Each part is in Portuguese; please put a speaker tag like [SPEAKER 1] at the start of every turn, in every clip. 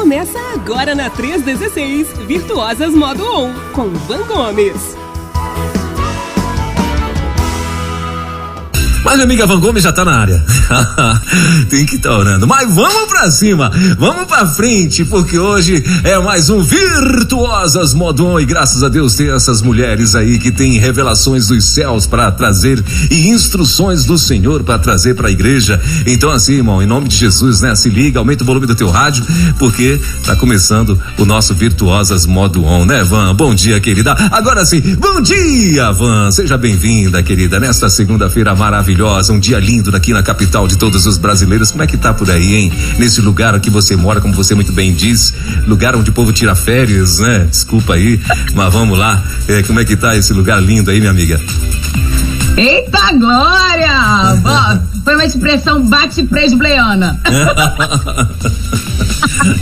[SPEAKER 1] Começa agora na 316, Virtuosas Modo On, com Van Gomes.
[SPEAKER 2] Mas minha amiga Van Gomes já tá na área. Tem que estar orando. Mas vamos pra cima, vamos pra frente, porque hoje é mais um Virtuosas Modo On, e graças a Deus tem essas mulheres aí que têm revelações dos céus para trazer e instruções do Senhor para trazer pra igreja. Então assim, irmão, em nome de Jesus, né? Se liga, aumenta o volume do teu rádio, porque tá começando o nosso Virtuosas Modo On, né, Van? Bom dia, querida. Agora sim, bom dia, Van. Seja bem-vinda, querida, nesta segunda-feira maravilhosa. Um dia lindo daqui na capital de todos os brasileiros. Como é que tá por aí, hein? Nesse lugar que você mora, como você muito bem diz, lugar onde o povo tira férias, né? Desculpa aí, mas vamos lá. Como é que tá esse lugar lindo aí, minha amiga?
[SPEAKER 3] Eita glória! Foi uma expressão bate-presbleiana.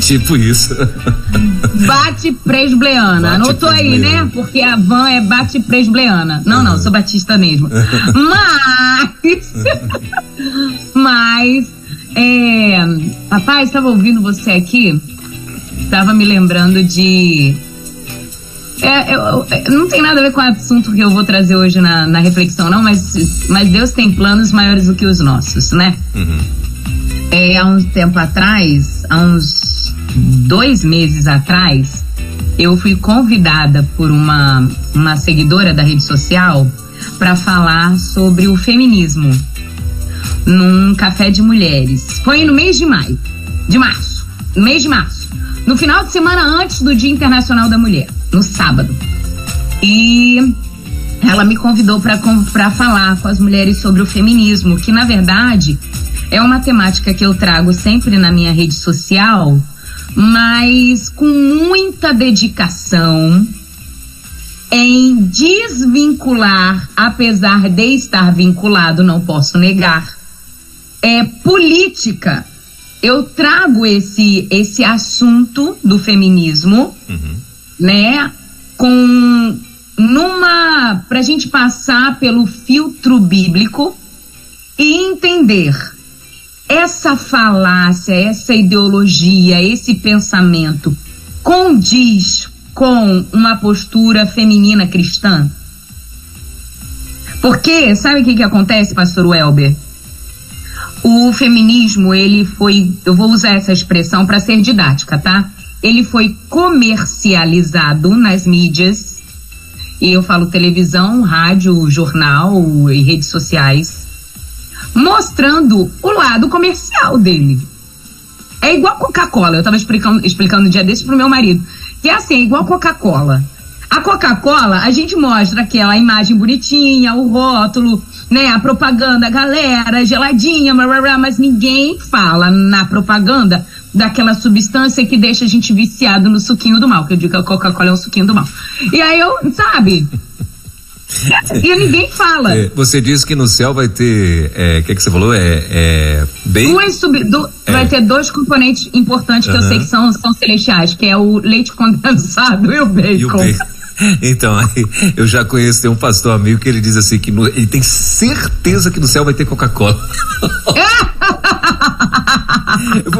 [SPEAKER 2] Tipo isso.
[SPEAKER 3] Bate-presbleiana. Anotou aí, né? Porque a Van é bate-presbleiana. Não, sou batista mesmo. Mas, rapaz, estava ouvindo você aqui, estava me lembrando de... não tem nada a ver com o assunto que eu vou trazer hoje na reflexão, não, mas Deus tem planos maiores do que os nossos, né? Uhum. Há um tempo atrás, há uns 2 meses atrás, eu fui convidada por uma seguidora da rede social para falar sobre o feminismo num café de mulheres. Foi no mês de março, no final de semana antes do Dia Internacional da Mulher, no sábado. E ela me convidou para falar com as mulheres sobre o feminismo, que na verdade é uma temática que eu trago sempre na minha rede social, mas com muita dedicação em desvincular, apesar de estar vinculado, não posso negar, política. Eu trago esse assunto do feminismo, né, pra gente passar pelo filtro bíblico e entender essa falácia, essa ideologia, esse pensamento condiz com uma postura feminina cristã? Porque, sabe o que acontece, pastor Welber? O feminismo, ele foi, eu vou usar essa expressão para ser didática, tá? Ele foi comercializado nas mídias, e eu falo televisão, rádio, jornal e redes sociais, mostrando o lado comercial dele. É igual Coca-Cola. Eu tava explicando um dia desses pro meu marido, que é assim, é igual Coca-Cola. A Coca-Cola, a gente mostra aquela imagem bonitinha, o rótulo, né, a propaganda, a galera, geladinha, mas ninguém fala na propaganda daquela substância que deixa a gente viciado no suquinho do mal, que eu digo que a Coca-Cola é um suquinho do mal. E aí sabe... E ninguém fala.
[SPEAKER 2] Você disse que no céu vai ter, o que você falou?
[SPEAKER 3] Vai ter 2 componentes importantes que eu sei que são celestiais, que é o leite condensado e o bacon.
[SPEAKER 2] Então, aí, eu já conheço, tem um pastor amigo que ele diz assim, que ele tem certeza que no céu vai ter Coca-Cola.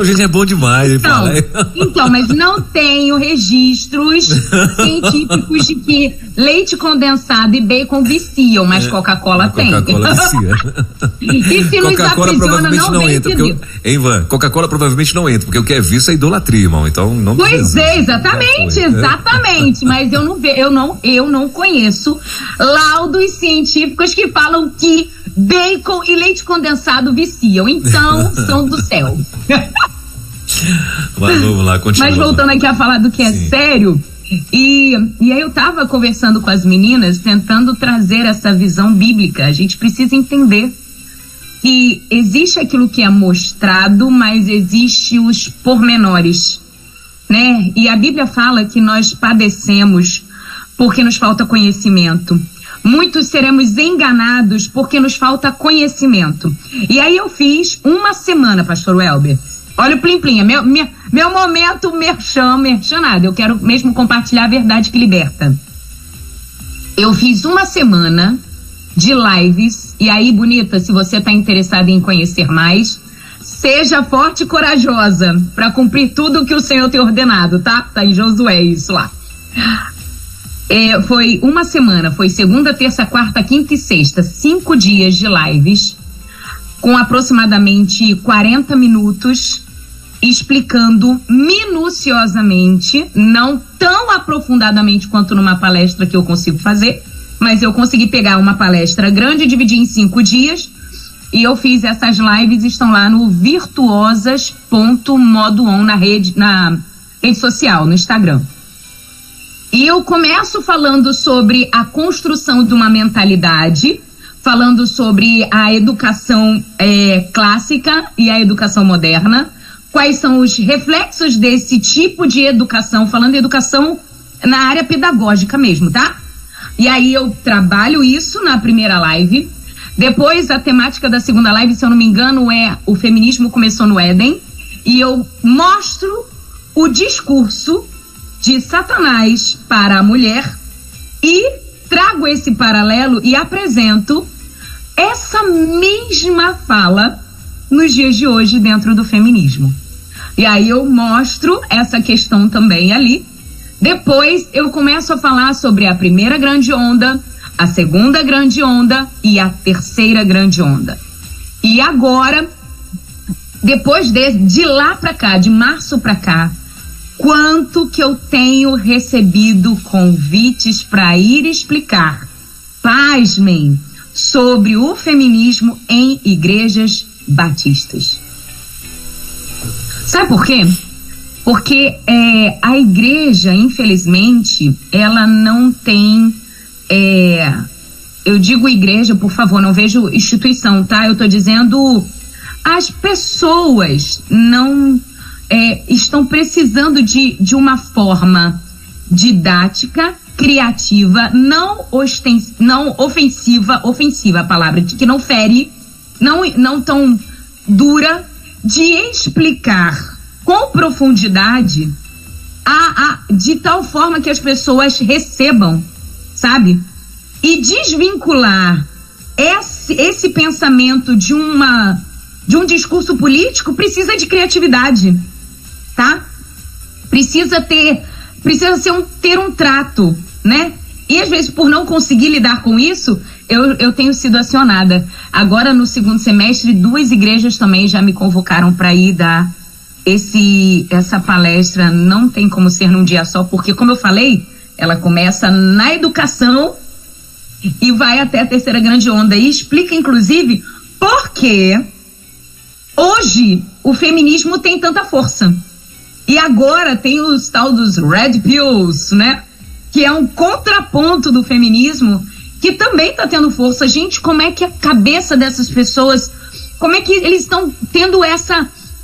[SPEAKER 2] Gente, é bom demais.
[SPEAKER 3] Então, mas não tenho registros científicos de que leite condensado e bacon viciam, mas Coca-Cola tem.
[SPEAKER 2] Coca-Cola vicia.
[SPEAKER 3] E se nos aprisiona, não entra.
[SPEAKER 2] Ivan, Coca-Cola provavelmente não entra, porque o que é vício é idolatria, irmão. Então, não.
[SPEAKER 3] Pois exatamente. Mas eu não conheço laudos científicos que falam que bacon e leite condensado viciam. Então, são do céu.
[SPEAKER 2] Mas vamos lá, continua.
[SPEAKER 3] Mas voltando aqui a falar do que é sério, e aí eu tava conversando com as meninas, tentando trazer essa visão bíblica. A gente precisa entender que existe aquilo que é mostrado, mas existe os pormenores, né? E a Bíblia fala que nós padecemos porque nos falta conhecimento. Muitos seremos enganados porque nos falta conhecimento. E aí eu fiz uma semana, pastor Welber. Olha o plim-plim, meu momento merchanado. Eu quero mesmo compartilhar a verdade que liberta. Eu fiz uma semana de lives. E aí, bonita, se você está interessada em conhecer mais, Seja forte e corajosa para cumprir tudo o que o Senhor tem ordenado, tá? Tá em Josué isso lá. Foi uma semana, foi segunda, terça, quarta, quinta e sexta, 5 dias de lives, com aproximadamente 40 minutos, explicando minuciosamente, não tão aprofundadamente quanto numa palestra que eu consigo fazer, mas eu consegui pegar uma palestra grande e dividir em 5 dias, e eu fiz essas lives, estão lá no virtuosas.modoon na rede social, no Instagram. E eu começo falando sobre a construção de uma mentalidade, falando sobre a educação clássica e a educação moderna, quais são os reflexos desse tipo de educação, falando de educação na área pedagógica mesmo, tá? E aí eu trabalho isso na primeira live. Depois, a temática da segunda live, se eu não me engano, o feminismo começou no Éden. E eu mostro o discurso de Satanás para a mulher e trago esse paralelo e apresento essa mesma fala nos dias de hoje dentro do feminismo. E aí eu mostro essa questão também ali. Depois eu começo a falar sobre a primeira grande onda, a segunda grande onda e a terceira grande onda. E agora, depois de lá para cá, de março para cá, quanto que eu tenho recebido convites para ir explicar, pasmem, sobre o feminismo em igrejas batistas. Sabe por quê? Porque a igreja, infelizmente, ela não tem... eu digo igreja, por favor, não vejo instituição, tá? Eu tô dizendo as pessoas não... estão precisando de uma forma didática, criativa, não ofensiva a palavra, de que não fere, não tão dura, de explicar com profundidade de tal forma que as pessoas recebam, sabe? E desvincular esse pensamento de um discurso político precisa de criatividade, tá? Precisa ter um trato, né? E às vezes, por não conseguir lidar com isso, eu tenho sido acionada. Agora, no segundo semestre, 2 igrejas também já me convocaram para ir dar essa palestra. Não tem como ser num dia só, porque, como eu falei, ela começa na educação e vai até a terceira grande onda. E explica, inclusive, por que hoje o feminismo tem tanta força. E agora tem os tal dos Red Pills, né? Que é um contraponto do feminismo, que também está tendo força. Gente, como é que a cabeça dessas pessoas, como é que eles estão tendo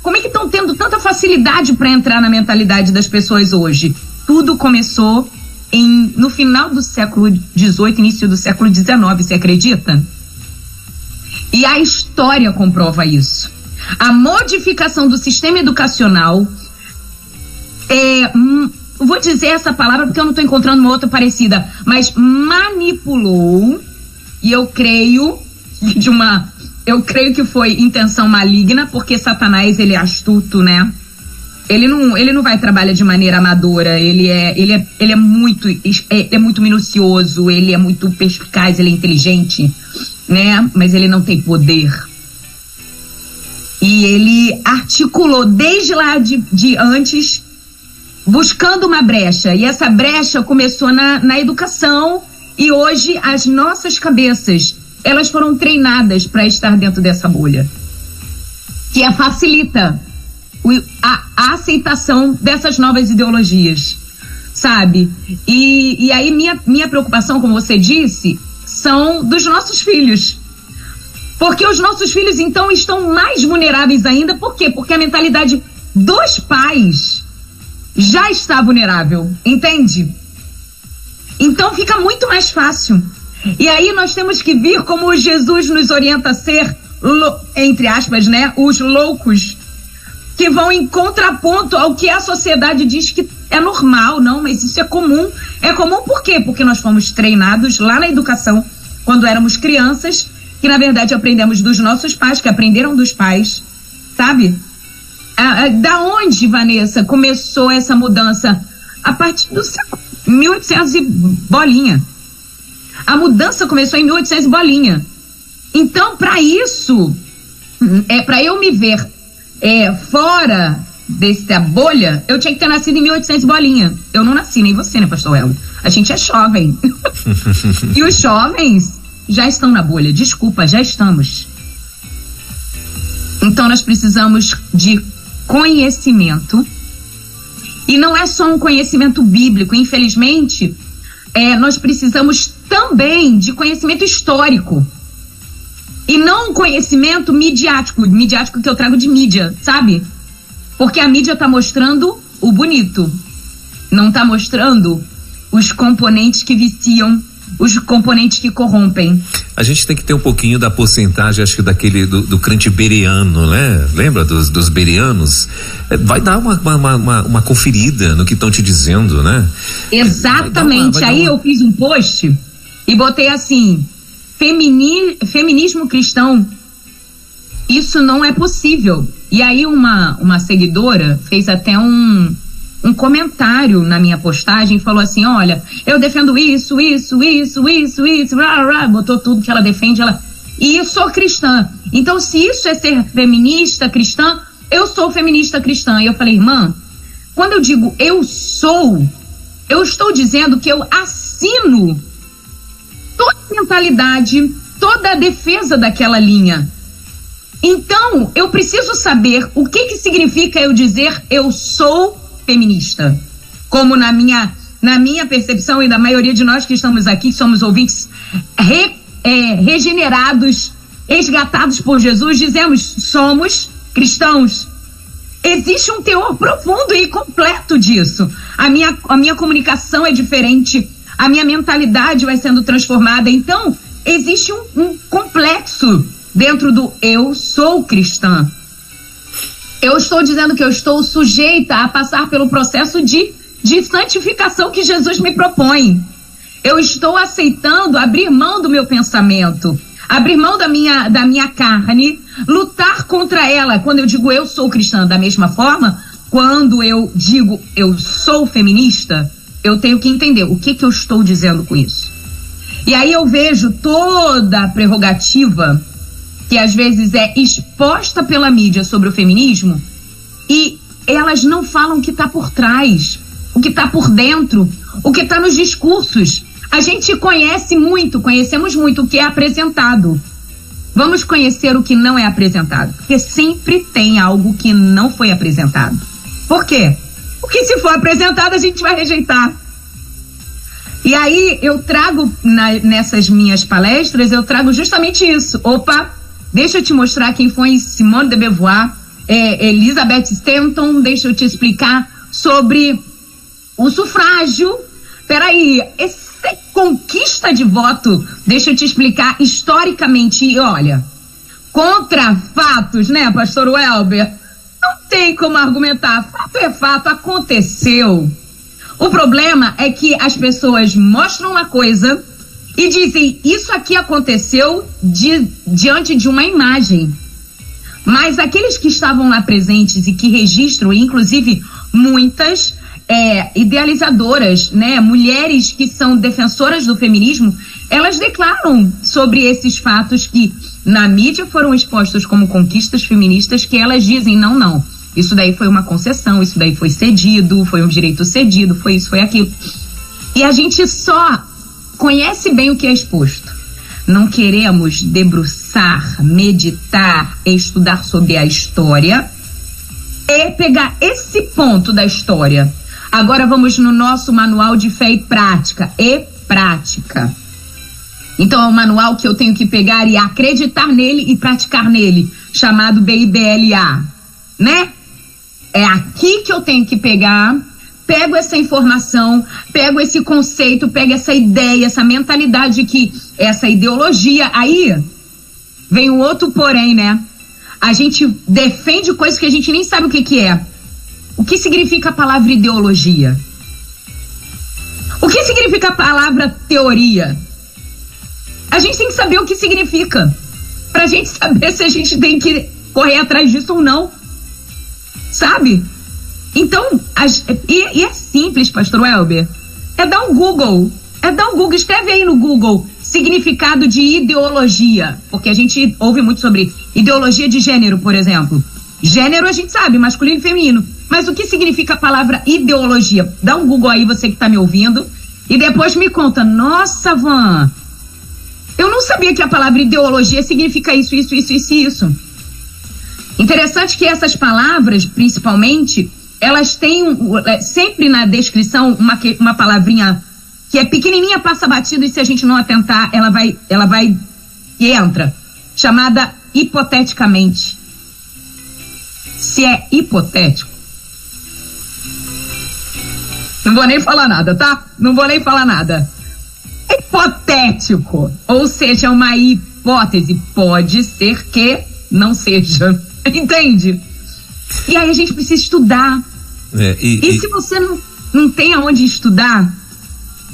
[SPEAKER 3] como é que estão tendo tanta facilidade para entrar na mentalidade das pessoas hoje? Tudo começou no final do século XVIII, início do século XIX, você acredita? E a história comprova isso. A modificação do sistema educacional, vou dizer essa palavra porque eu não estou encontrando uma outra parecida, mas manipulou, e eu creio que foi intenção maligna, porque Satanás, ele é astuto, né? Ele não vai trabalhar de maneira amadora, ele é muito minucioso, ele é muito perspicaz, ele é inteligente, né? Mas ele não tem poder. E ele articulou desde lá de antes, buscando uma brecha. E essa brecha começou na educação, e hoje as nossas cabeças, elas foram treinadas para estar dentro dessa bolha, que facilita a aceitação dessas novas ideologias, sabe? E aí minha preocupação, como você disse, são dos nossos filhos. Porque os nossos filhos, então, estão mais vulneráveis ainda. Por quê? Porque a mentalidade dos pais já está vulnerável, entende? Então fica muito mais fácil. E aí nós temos que vir como Jesus nos orienta a ser, entre aspas, né, os loucos, que vão em contraponto ao que a sociedade diz que é normal. Não, mas isso é comum. É comum por quê? Porque nós fomos treinados lá na educação, quando éramos crianças, que na verdade aprendemos dos nossos pais, que aprenderam dos pais, sabe? Da onde, Vanessa, começou essa mudança? A partir do século 1800 e bolinha. A mudança começou em 1800 e bolinha. Então, para isso, para eu me ver fora dessa bolha, eu tinha que ter nascido em 1800 e bolinha. Eu não nasci, nem você, né, pastor Elber? A gente é jovem. E os jovens já estão na bolha. Desculpa, já estamos. Então, nós precisamos de conhecimento. E não é só um conhecimento bíblico. Infelizmente, nós precisamos também de conhecimento histórico. E não um conhecimento midiático. Midiático que eu trago de mídia, sabe? Porque a mídia está mostrando o bonito. Não está mostrando os componentes que viciam, os componentes que corrompem.
[SPEAKER 2] A gente tem que ter um pouquinho da porcentagem, acho que daquele do crente beriano, né? Lembra dos berianos? Vai dar uma conferida no que estão te dizendo, né?
[SPEAKER 3] Exatamente. Aí eu fiz um post e botei assim: feminismo cristão, isso não é possível. E aí uma seguidora fez até um comentário na minha postagem e falou assim: olha, eu defendo isso, blá, blá, botou tudo que ela defende, e eu sou cristã. Então, se isso é ser feminista cristã, eu sou feminista cristã. E eu falei: irmã, quando eu digo eu estou dizendo que eu assino toda a mentalidade, toda a defesa daquela linha. Então, eu preciso saber o que significa eu dizer eu sou feminista. Como na minha percepção e da maioria de nós que estamos aqui, que somos ouvintes regenerados, resgatados por Jesus, dizemos: somos cristãos. Existe um teor profundo e completo disso. A minha comunicação é diferente, a minha mentalidade vai sendo transformada. Então, existe um complexo dentro do eu sou cristã. Eu estou dizendo que eu estou sujeita a passar pelo processo de santificação que Jesus me propõe. Eu estou aceitando abrir mão do meu pensamento, abrir mão da minha carne, lutar contra ela. Quando eu digo eu sou cristã, da mesma forma, quando eu digo eu sou feminista, eu tenho que entender o que eu estou dizendo com isso. E aí eu vejo toda a prerrogativa que às vezes é exposta pela mídia sobre o feminismo, e elas não falam o que está por trás, o que está por dentro, o que está nos discursos. A gente conhecemos muito o que é apresentado. Vamos conhecer o que não é apresentado, porque sempre tem algo que não foi apresentado. Por quê? Porque se for apresentado, a gente vai rejeitar. E aí eu trago, nessas minhas palestras, eu trago justamente isso. Opa, deixa eu te mostrar quem foi Simone de Beauvoir, Elizabeth Stanton, deixa eu te explicar sobre o sufrágio. Peraí, essa conquista de voto, deixa eu te explicar historicamente. E olha, contra fatos, né, pastor Elber? Não tem como argumentar. Fato é fato, aconteceu. O problema é que as pessoas mostram uma coisa e dizem: isso aqui aconteceu diante de uma imagem. Mas aqueles que estavam lá presentes e que registram, inclusive muitas idealizadoras, né, mulheres que são defensoras do feminismo, elas declaram sobre esses fatos que na mídia foram expostos como conquistas feministas, que elas dizem: não, isso daí foi uma concessão, isso daí foi cedido, foi um direito cedido, foi isso, foi aquilo. E a gente só conhece bem o que é exposto. Não queremos debruçar, meditar, estudar sobre a história e pegar esse ponto da história. Agora vamos no nosso manual de fé e prática. Então é um manual que eu tenho que pegar e acreditar nele e praticar nele, chamado BIBLA, né? É aqui que eu tenho que pegar, pego essa informação, pego esse conceito, pego essa ideia, essa mentalidade, essa ideologia. Aí vem o outro porém, né? A gente defende coisas que a gente nem sabe o que é. O que significa a palavra ideologia? O que significa a palavra teoria? A gente tem que saber o que significa, pra gente saber se a gente tem que correr atrás disso ou não. Sabe? Então, e é simples, pastor Welber. É dar um Google. Escreve aí no Google significado de ideologia. Porque a gente ouve muito sobre ideologia de gênero, por exemplo. Gênero a gente sabe, masculino e feminino. Mas o que significa a palavra ideologia? Dá um Google aí, você que tá me ouvindo. E depois me conta. Nossa, Van, eu não sabia que a palavra ideologia significa isso. Interessante que essas palavras, principalmente, elas têm sempre na descrição uma palavrinha que é pequenininha, passa batido, e se a gente não atentar, ela vai e entra, chamada hipoteticamente. Se é hipotético, não vou nem falar nada, tá? Não vou nem falar nada. Hipotético, ou seja, uma hipótese, pode ser que não seja. Entende? E aí a gente precisa estudar. E se você não tem aonde estudar,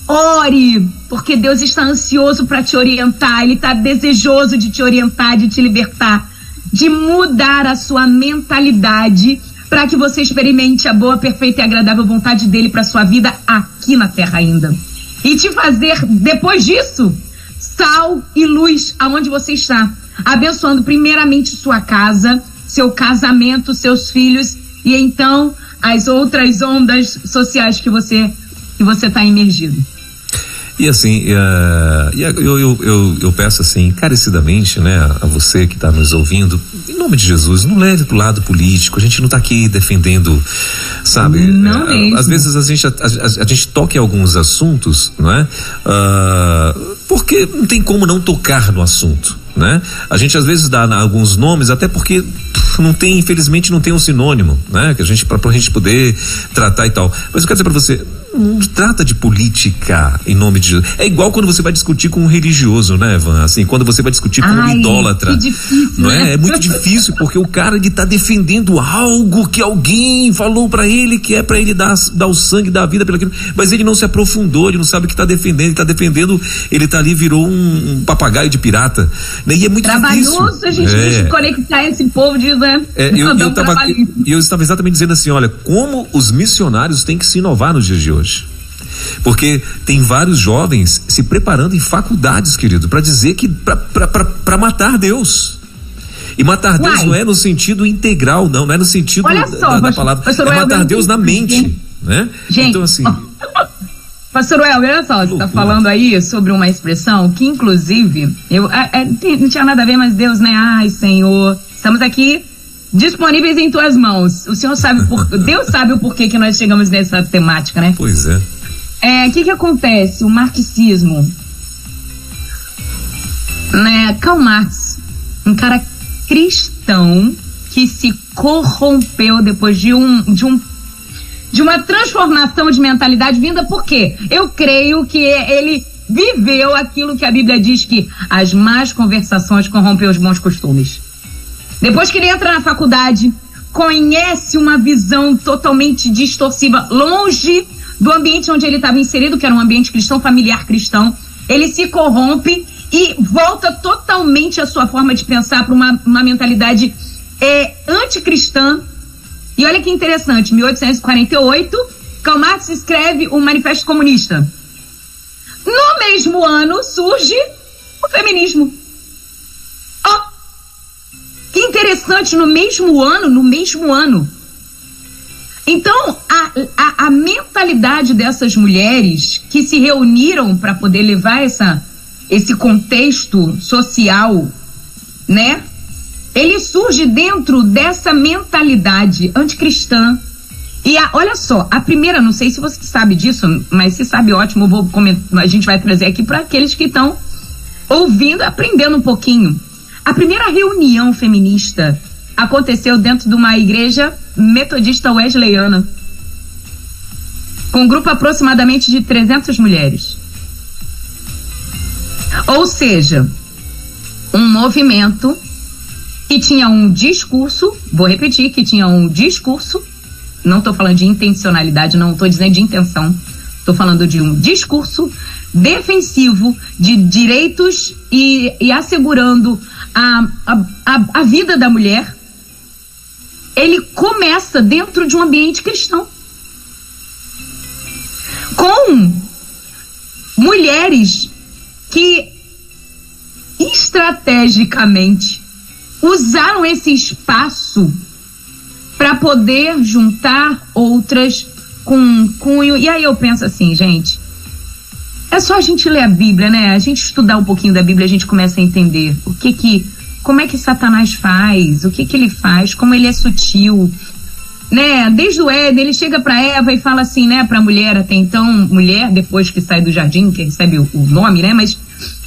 [SPEAKER 3] ore, porque Deus está ansioso para te orientar. Ele está desejoso de te orientar, de te libertar, de mudar a sua mentalidade para que você experimente a boa, perfeita e agradável vontade dele para sua vida aqui na terra ainda. E te fazer, depois disso, sal e luz aonde você está, abençoando primeiramente sua casa, seu casamento, seus filhos, e então as outras ondas sociais que você está imergido.
[SPEAKER 2] E assim, eu peço assim, encarecidamente, né, a você que está nos ouvindo, em nome de Jesus, não leve pro lado político. A gente não está aqui defendendo, sabe?
[SPEAKER 3] Não mesmo.
[SPEAKER 2] Às vezes a gente toca em alguns assuntos, não é? Porque não tem como não tocar no assunto, né? A gente às vezes dá alguns nomes, até porque infelizmente não tem um sinônimo, né? Que pra gente poder tratar e tal. Mas eu quero dizer pra você, não trata de política em nome de Jesus. É igual quando você vai discutir com um religioso, né, Van? Assim, quando você vai discutir com um idólatra.
[SPEAKER 3] Que difícil,
[SPEAKER 2] não
[SPEAKER 3] né?
[SPEAKER 2] É muito difícil, porque o cara, ele tá defendendo algo que alguém falou pra ele, que é pra ele dar o sangue da vida pelo aquilo, mas ele não se aprofundou, ele não sabe o que tá defendendo, ele tá ali, virou um papagaio de pirata, né? E é muito difícil.
[SPEAKER 3] Trabalhoso a gente conectar esse povo dizendo.
[SPEAKER 2] Eu estava exatamente dizendo assim, olha, como os missionários têm que se inovar nos dias de hoje. Porque tem vários jovens se preparando em faculdades, querido, para dizer que para matar Deus. E matar Deus não é no sentido integral, não é no sentido da palavra. É matar Deus na mente, né?
[SPEAKER 3] Gente,
[SPEAKER 2] então assim.
[SPEAKER 3] Pastor Welber, olha só, você está falando aí sobre uma expressão que, inclusive, não tinha nada a ver, mas Deus, né? Ai, Senhor, estamos aqui disponíveis em tuas mãos. O Senhor sabe, Deus sabe o porquê que nós chegamos nessa temática, né?
[SPEAKER 2] Pois é.
[SPEAKER 3] O que acontece? O marxismo, né? Karl Marx, um cara cristão que se corrompeu depois de uma transformação de mentalidade vinda por quê? Eu creio que ele viveu aquilo que a Bíblia diz, que as más conversações corrompem os bons costumes. Depois que ele entra na faculdade, conhece uma visão totalmente distorsiva, longe do ambiente onde ele estava inserido, que era um ambiente cristão, familiar cristão, ele se corrompe e volta totalmente a sua forma de pensar para uma mentalidade anticristã. E olha que interessante, 1848, Karl Marx escreve o Manifesto Comunista. No mesmo ano surge o feminismo. Que interessante, no mesmo ano. Então, a mentalidade dessas mulheres que se reuniram para poder levar esse contexto social, né? Ele surge dentro dessa mentalidade anticristã. E olha só, a primeira, não sei se você sabe disso, mas se sabe, ótimo, a gente vai trazer aqui para aqueles que estão ouvindo, aprendendo um pouquinho. A primeira reunião feminista aconteceu dentro de uma igreja metodista wesleyana, com um grupo aproximadamente de 300 mulheres. Ou seja, um movimento que tinha um discurso, vou repetir, que tinha um discurso, não estou falando de intencionalidade, não estou dizendo de intenção, estou falando de um discurso defensivo de direitos e assegurando a vida da mulher, ele começa dentro de um ambiente cristão, com mulheres que estrategicamente usaram esse espaço para poder juntar outras com um cunho. E aí eu penso assim, gente, é só a gente ler a Bíblia, né? A gente estudar um pouquinho da Bíblia, a gente começa a entender como é que Satanás faz, o que ele faz, como ele é sutil, né? Desde o Éden, ele chega para Eva e fala assim, né, para a mulher, até então, mulher, depois que sai do jardim, que recebe o nome, né? Mas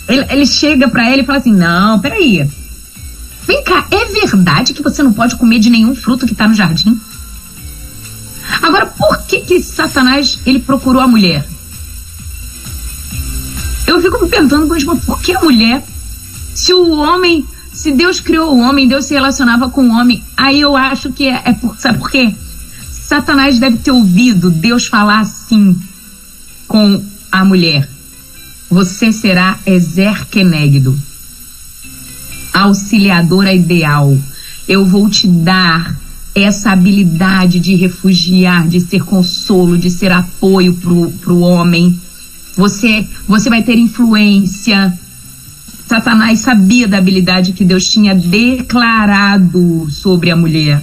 [SPEAKER 3] ele chega para ela e fala assim, não, peraí, vem cá, é verdade que você não pode comer de nenhum fruto que tá no jardim? Agora, por que Satanás, ele procurou a mulher? Eu fico me perguntando, mas por que a mulher? Se Deus criou o homem, Deus se relacionava com o homem, aí eu acho que sabe por quê? Satanás deve ter ouvido Deus falar assim com a mulher: você será Ezer Kenegdo, auxiliadora ideal. Eu vou te dar essa habilidade de refugiar, de ser consolo, de ser apoio pro homem. Você vai ter influência. Satanás sabia da habilidade que Deus tinha declarado sobre a mulher.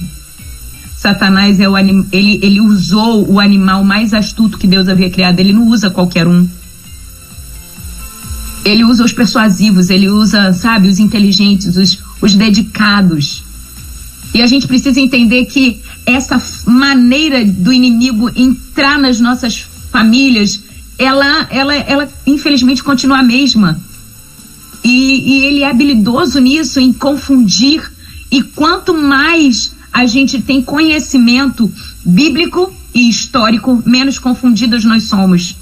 [SPEAKER 3] Satanás ele usou o animal mais astuto que Deus havia criado. Ele não usa qualquer um. Ele usa os persuasivos, ele usa, sabe, os inteligentes, os dedicados. E a gente precisa entender que essa maneira do inimigo entrar nas nossas famílias, ela infelizmente continua a mesma. E ele é habilidoso nisso, em confundir. E quanto mais a gente tem conhecimento bíblico e histórico, menos confundidos nós somos.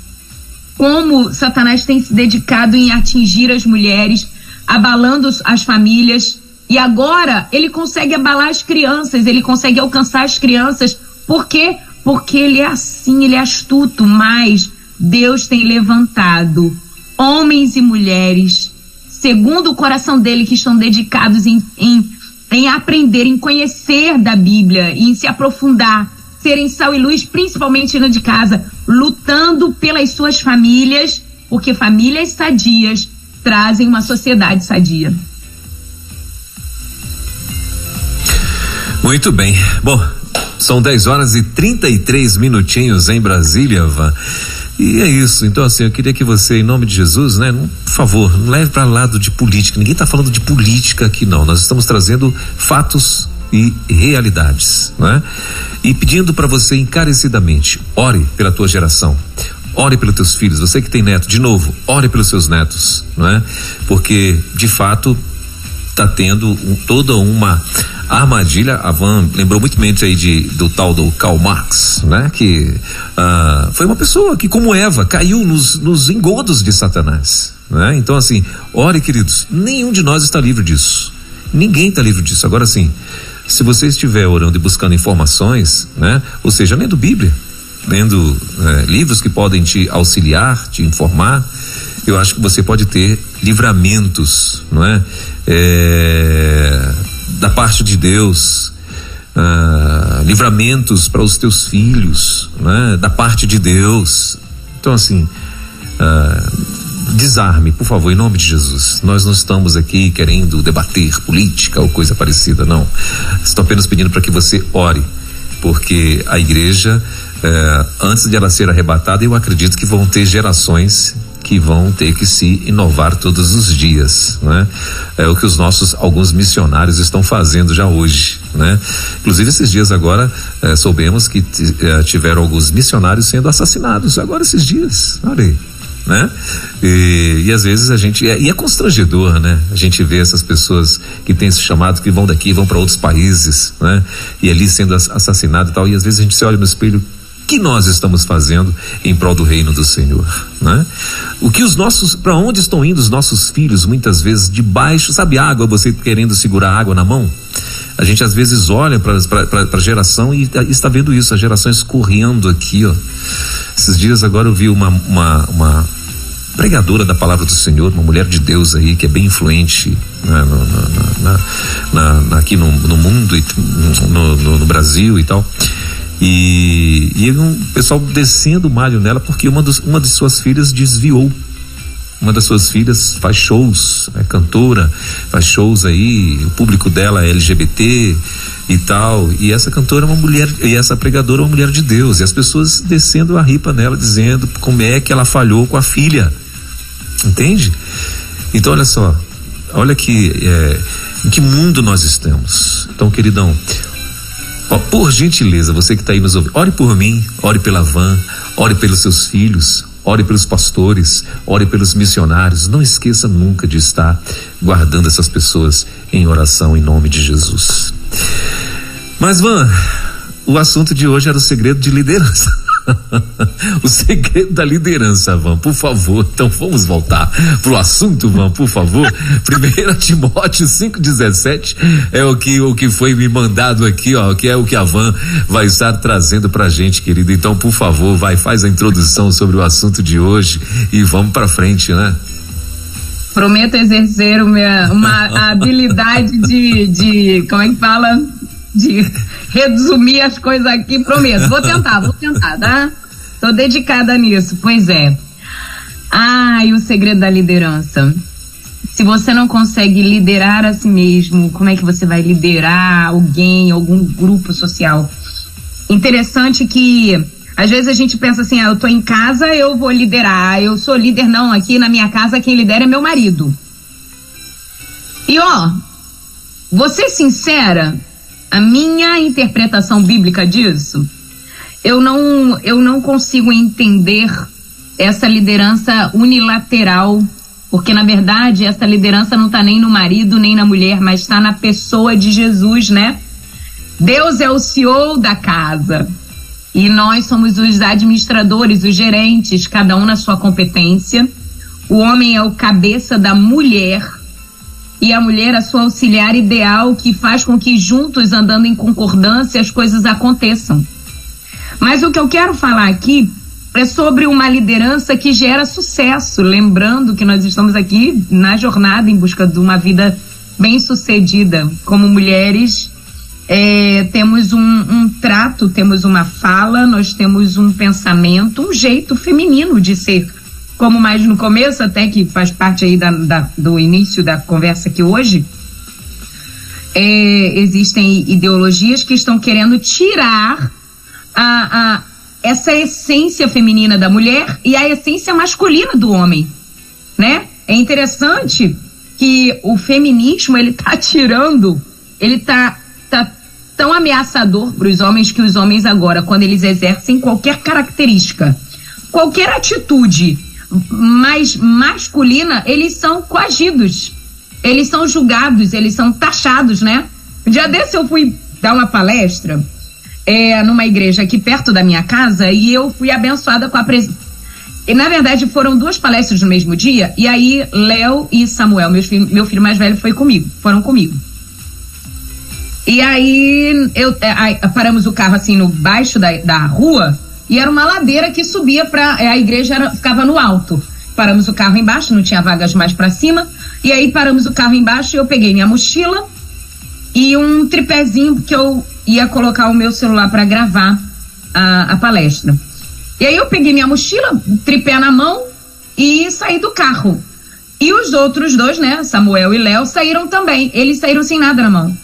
[SPEAKER 3] Como Satanás tem se dedicado em atingir as mulheres, abalando as famílias. E agora ele consegue abalar as crianças, ele consegue alcançar as crianças. Por quê? Porque ele é assim, ele é astuto. Mas Deus tem levantado homens e mulheres, segundo o coração dele, que estão dedicados em aprender, em conhecer da Bíblia, em se aprofundar, serem sal e luz, principalmente dentro de casa, lutando pelas suas famílias, porque famílias sadias trazem uma sociedade sadia.
[SPEAKER 2] Muito bem. Bom, são 10 horas e 33 minutinhos em Brasília, Van. E é isso. Então, assim, eu queria que você, em nome de Jesus, né, por favor, não leve para lado de política. Ninguém está falando de política aqui, não. Nós estamos trazendo fatos e realidades, né? E pedindo para você encarecidamente, ore pela tua geração. Ore pelos teus filhos. Você que tem neto, de novo, ore pelos seus netos, não é? Porque, de fato, está tendo toda uma armadilha. A Van lembrou muito bem aí do tal do Karl Marx, né? Que foi uma pessoa que, como Eva, caiu nos engodos de Satanás, né? Então, assim, ore, queridos, nenhum de nós está livre disso. Ninguém está livre disso. Agora, sim, se você estiver orando e buscando informações, né? Ou seja, lendo Bíblia, lendo livros que podem te auxiliar, te informar, eu acho que você pode ter livramentos, não é? Da parte de Deus, livramentos para os teus filhos, né? Da parte de Deus. Então, assim, desarme, por favor, em nome de Jesus. Nós não estamos aqui querendo debater política ou coisa parecida, não. Estou apenas pedindo para que você ore, porque a igreja, antes de ela ser arrebatada, eu acredito que vão ter gerações que vão ter que se inovar todos os dias, né? É o que alguns missionários estão fazendo já hoje, né? Inclusive, esses dias agora, soubemos que tiveram alguns missionários sendo assassinados, agora esses dias, olha aí, né? E às vezes a gente, e é constrangedor, né? A gente vê essas pessoas que têm esse chamado, que vão daqui, vão para outros países, né? E ali sendo assassinado e tal, e às vezes a gente se olha no espelho, que nós estamos fazendo em prol do reino do Senhor, né? Para onde estão indo os nossos filhos, muitas vezes debaixo, sabe, água, você querendo segurar água na mão? A gente às vezes olha para a geração e está vendo isso, a geração escorrendo aqui, ó. Esses dias agora eu vi uma pregadora da palavra do Senhor, uma mulher de Deus aí, que é bem influente, né, aqui no mundo, no Brasil e tal. E um pessoal descendo o malho nela porque uma de suas filhas desviou. Uma das suas filhas faz shows, é cantora, faz shows aí, o público dela é LGBT e tal, e essa cantora é uma mulher, e essa pregadora é uma mulher de Deus, e as pessoas descendo a ripa nela, dizendo como é que ela falhou com a filha, entende? Então olha só, olha que em que mundo nós estamos. Então, queridão, por gentileza, você que está aí nos ouvindo, ore por mim, ore pela Van, ore pelos seus filhos, ore pelos pastores, ore pelos missionários. Não esqueça nunca de estar guardando essas pessoas em oração em nome de Jesus. Mas, Van, o assunto de hoje era o segredo de liderança. O segredo da liderança, Van, por favor. Então vamos voltar pro assunto, Van, por favor. 1 Timóteo 5,17 é o que foi me mandado aqui, ó, que é o que a Van vai estar trazendo pra gente, querido. Então, por favor, faz a introdução sobre o assunto de hoje e vamos pra frente, né?
[SPEAKER 3] Prometo exercer uma habilidade de como é que fala? De resumir as coisas aqui, prometo. Vou tentar, tá? Tô dedicada nisso, pois é. E o segredo da liderança. Se você não consegue liderar a si mesmo, como é que você vai liderar alguém, algum grupo social? Interessante que às vezes a gente pensa assim, eu tô em casa, eu vou liderar, eu sou líder. Não, aqui na minha casa quem lidera é meu marido. E vou ser sincera, a minha interpretação bíblica disso, eu não consigo entender essa liderança unilateral, porque na verdade essa liderança não está nem no marido nem na mulher, mas está na pessoa de Jesus, né? Deus é o CEO da casa e nós somos os administradores, os gerentes, cada um na sua competência. O homem é o cabeça da mulher e a mulher a sua auxiliar ideal, que faz com que juntos, andando em concordância, as coisas aconteçam. Mas o que eu quero falar aqui é sobre uma liderança que gera sucesso, lembrando que nós estamos aqui na jornada em busca de uma vida bem-sucedida. Como mulheres, temos um trato, temos uma fala, nós temos um pensamento, um jeito feminino de ser. Como mais no começo, até que faz parte aí do início da conversa aqui hoje, existem ideologias que estão querendo tirar essa essência feminina da mulher e a essência masculina do homem, né? É interessante que o feminismo, ele tá tão ameaçador para os homens que os homens agora, quando eles exercem qualquer característica, qualquer atitude mais masculina, eles são coagidos, eles são julgados, eles são taxados, né? Um dia desse eu fui dar uma palestra numa igreja aqui perto da minha casa e eu fui abençoada com a presença. E na verdade foram 2 palestras no mesmo dia, e aí Léo e Samuel, meu filho mais velho, foram comigo. E aí paramos o carro assim no baixo da rua. E era uma ladeira que subia a igreja ficava no alto. Paramos o carro embaixo, não tinha vagas mais para cima. E aí paramos o carro embaixo e eu peguei minha mochila e um tripézinho que eu ia colocar o meu celular para gravar a palestra. E aí eu peguei minha mochila, tripé na mão e saí do carro. E os outros 2, né, Samuel e Léo, saíram também. Eles saíram sem nada na mão.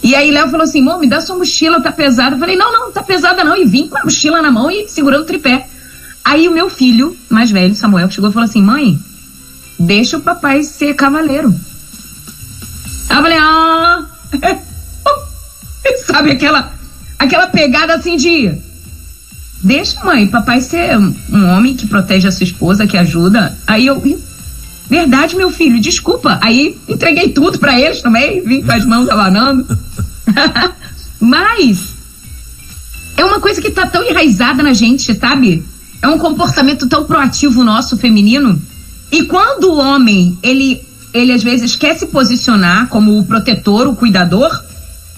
[SPEAKER 3] E aí Léo falou assim, amor, me dá sua mochila, tá pesada. Eu falei, não tá pesada não. E vim com a mochila na mão e segurando o tripé. Aí o meu filho mais velho, Samuel, chegou e falou assim, mãe, deixa o papai ser cavaleiro. Aí eu falei, sabe aquela pegada assim de, deixa, mãe, papai ser um homem que protege a sua esposa, que ajuda. Aí eu, verdade, meu filho, desculpa. Aí entreguei tudo pra eles também, vim com as mãos abanando. Mas é uma coisa que tá tão enraizada na gente, sabe? É um comportamento tão proativo nosso, feminino. E quando o homem, ele às vezes quer se posicionar como o protetor, o cuidador,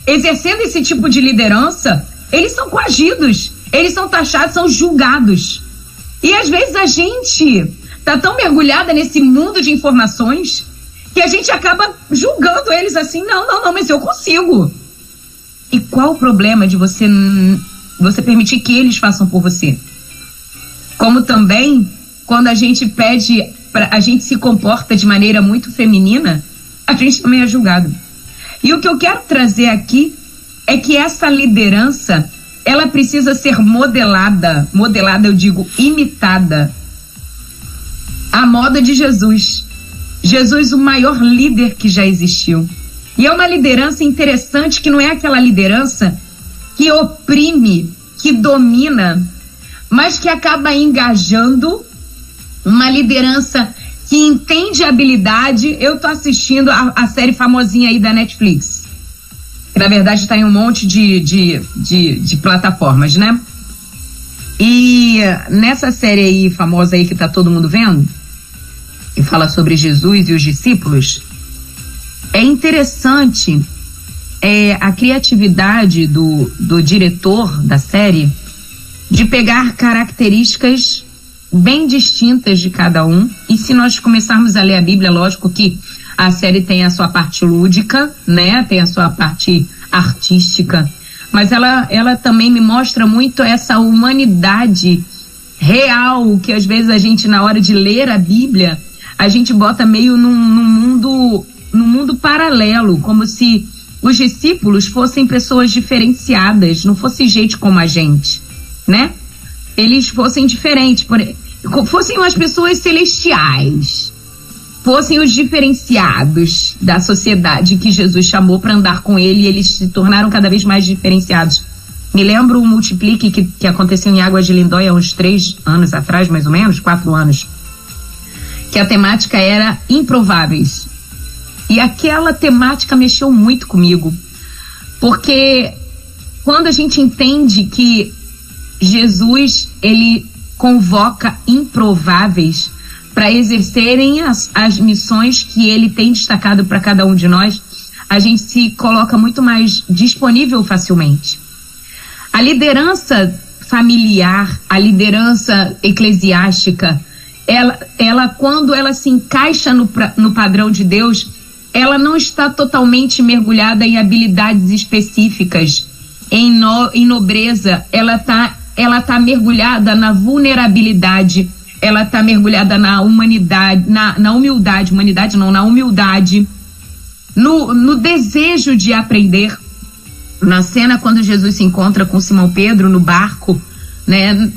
[SPEAKER 3] exercendo esse tipo de liderança, eles são coagidos, eles são taxados, são julgados. E às vezes a gente tá tão mergulhada nesse mundo de informações que a gente acaba julgando eles assim, não, mas eu consigo. E qual o problema de você permitir que eles façam por você? Como também, quando a gente pede, a gente se comporta de maneira muito feminina, a gente também é julgado. E o que eu quero trazer aqui é que essa liderança, ela precisa ser modelada, eu digo imitada, à moda de Jesus. Jesus, o maior líder que já existiu. E é uma liderança interessante, que não é aquela liderança que oprime, que domina, mas que acaba engajando, uma liderança que entende a habilidade. Eu tô assistindo a série famosinha aí da Netflix, que na verdade está em um monte de plataformas, né? E nessa série aí famosa aí que tá todo mundo vendo, que fala sobre Jesus e os discípulos, é interessante a criatividade do diretor da série de pegar características bem distintas de cada um. E se nós começarmos a ler a Bíblia, lógico que a série tem a sua parte lúdica, né? Tem a sua parte artística, mas ela também me mostra muito essa humanidade real, que às vezes a gente, na hora de ler a Bíblia, a gente bota meio num mundo paralelo, como se os discípulos fossem pessoas diferenciadas, não fosse gente como a gente, né? Eles fossem diferentes, fossem as pessoas celestiais, fossem os diferenciados da sociedade que Jesus chamou para andar com ele, e eles se tornaram cada vez mais diferenciados. Me lembro o Multiplique que aconteceu em Águas de Lindóia há uns 3 anos atrás, mais ou menos, 4 anos, que a temática era improváveis. E aquela temática mexeu muito comigo, porque quando a gente entende que Jesus, ele convoca improváveis para exercerem as missões que ele tem destacado para cada um de nós, a gente se coloca muito mais disponível facilmente. A liderança familiar, a liderança eclesiástica, ela quando ela se encaixa no padrão de Deus, ela não está totalmente mergulhada em habilidades específicas, em nobreza. Ela tá mergulhada na vulnerabilidade, ela tá mergulhada na humanidade, na humildade, na humildade, no desejo de aprender. Na cena quando Jesus se encontra com Simão Pedro no barco, né,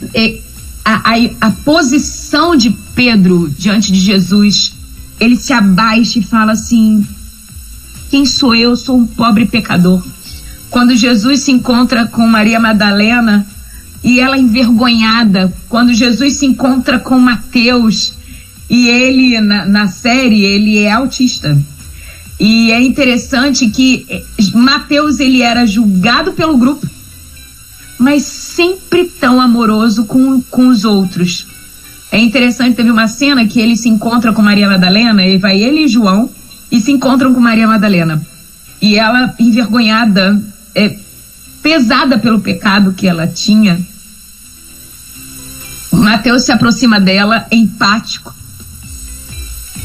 [SPEAKER 3] a posição de Pedro diante de Jesus, ele se abaixa e fala assim: quem sou eu? Sou um pobre pecador. Quando Jesus se encontra com Maria Madalena e ela envergonhada, quando Jesus se encontra com Mateus, e ele, na série, ele é autista. E é interessante que Mateus, ele era julgado pelo grupo, mas sempre tão amoroso com os outros. É interessante, teve uma cena que ele se encontra com Maria Madalena, e vai ele e João, e se encontram com Maria Madalena. E ela, envergonhada, pesada pelo pecado que ela tinha, Mateus se aproxima dela, empático,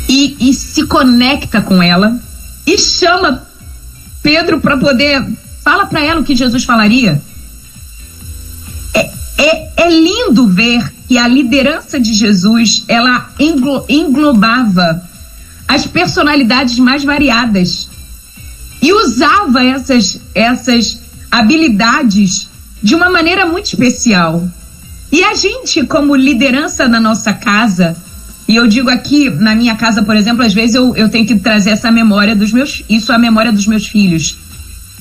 [SPEAKER 3] e se conecta com ela, e chama Pedro para poder... Fala para ela o que Jesus falaria. É lindo ver que a liderança de Jesus, ela englobava as personalidades mais variadas e usava essas habilidades de uma maneira muito especial. E a gente, como liderança na nossa casa, e eu digo aqui, na minha casa, por exemplo, às vezes eu tenho que trazer essa memória isso é a memória dos meus filhos.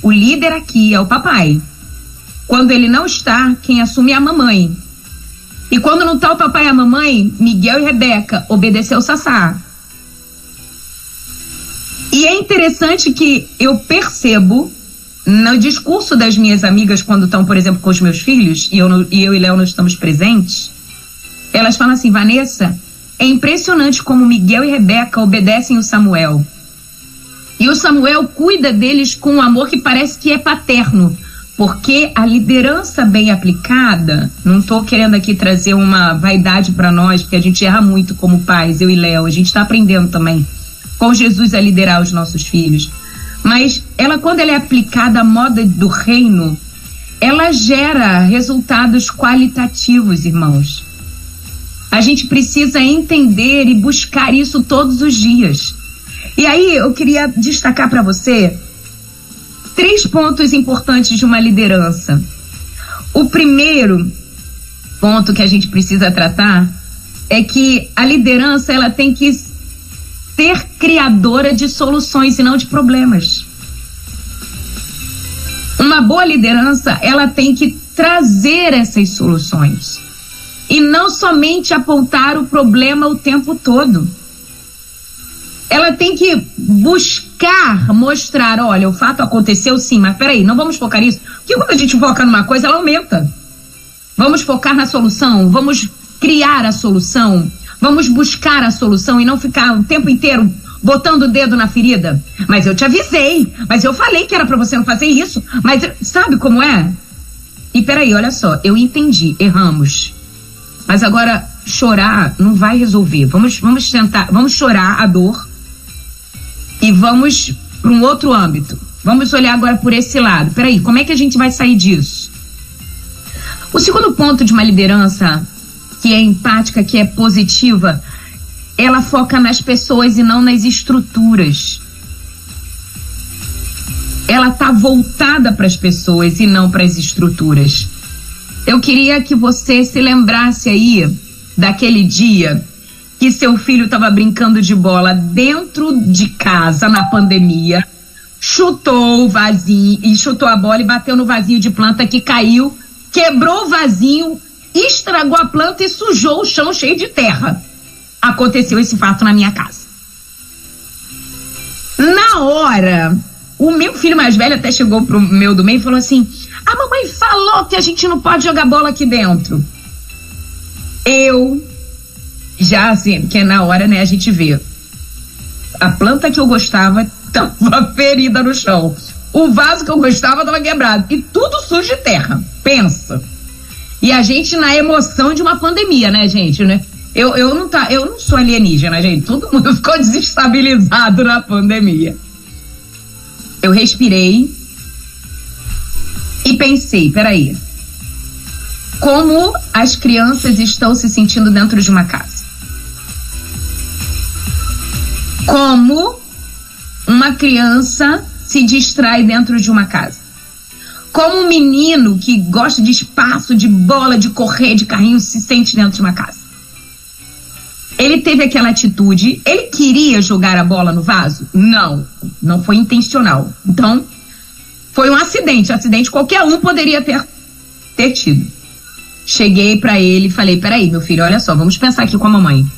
[SPEAKER 3] O líder aqui é o papai. Quando ele não está, quem assume é a mamãe. E quando não está o papai e a mamãe, Miguel e Rebeca, obedeceu o Sassá. E é interessante que eu percebo no discurso das minhas amigas, quando estão, por exemplo, com os meus filhos, e eu e Léo não estamos presentes, elas falam assim: Vanessa, é impressionante como Miguel e Rebeca obedecem o Samuel. E o Samuel cuida deles com um amor que parece que é paterno, Porque a liderança bem aplicada, não estou querendo aqui trazer uma vaidade para nós, porque a gente erra muito como pais, eu e Léo, a gente está aprendendo também com Jesus a liderar os nossos filhos. Mas quando ela é aplicada à moda do reino, ela gera resultados qualitativos, irmãos. A gente precisa entender e buscar isso todos os dias. E aí eu queria destacar para você 3 pontos importantes de uma liderança. O primeiro ponto que a gente precisa tratar é que a liderança ela tem que ser criadora de soluções e não de problemas. Uma boa liderança, ela tem que trazer essas soluções e não somente apontar o problema o tempo todo. Ela tem que buscar mostrar, olha, o fato aconteceu sim, mas peraí, não vamos focar nisso. Porque quando a gente foca numa coisa, ela aumenta. Vamos focar na solução, vamos criar a solução, vamos buscar a solução e não ficar o tempo inteiro botando o dedo na ferida. Mas eu te avisei, mas eu falei que era pra você não fazer isso, mas sabe como é? E peraí, olha só, eu entendi, erramos. Mas agora chorar não vai resolver. Vamos tentar, vamos chorar a dor e vamos para um outro âmbito. Vamos olhar agora por esse lado. Peraí, como é que a gente vai sair disso? O segundo ponto de uma liderança que é empática, que é positiva, ela foca nas pessoas e não nas estruturas. Ela está voltada para as pessoas e não para as estruturas. Eu queria que você se lembrasse aí daquele dia que seu filho estava brincando de bola dentro de casa na pandemia, chutou o vasinho e chutou a bola e bateu no vasinho de planta que caiu, quebrou o vasinho, estragou a planta e sujou o chão cheio de terra. Aconteceu esse fato na minha casa. Na hora, o meu filho mais velho até chegou pro meu do meio e falou assim: a mamãe falou que a gente não pode jogar bola aqui dentro. Eu já assim, porque na hora, né, a gente vê a planta que eu gostava tava ferida no chão, o vaso que eu gostava tava quebrado e tudo sujo de terra, pensa. E a gente na emoção de uma pandemia, né, gente, né? Eu não sou alienígena, gente, todo mundo ficou desestabilizado na pandemia. Eu respirei e pensei, peraí, como as crianças estão se sentindo dentro de uma casa? Como uma criança se distrai dentro de uma casa? Como um menino que gosta de espaço, de bola, de correr, de carrinho, se sente dentro de uma casa? Ele teve aquela atitude, ele queria jogar a bola no vaso? Não foi intencional. Então, foi um acidente qualquer um poderia ter tido. Cheguei pra ele e falei, peraí, meu filho, olha só, vamos pensar aqui com a mamãe.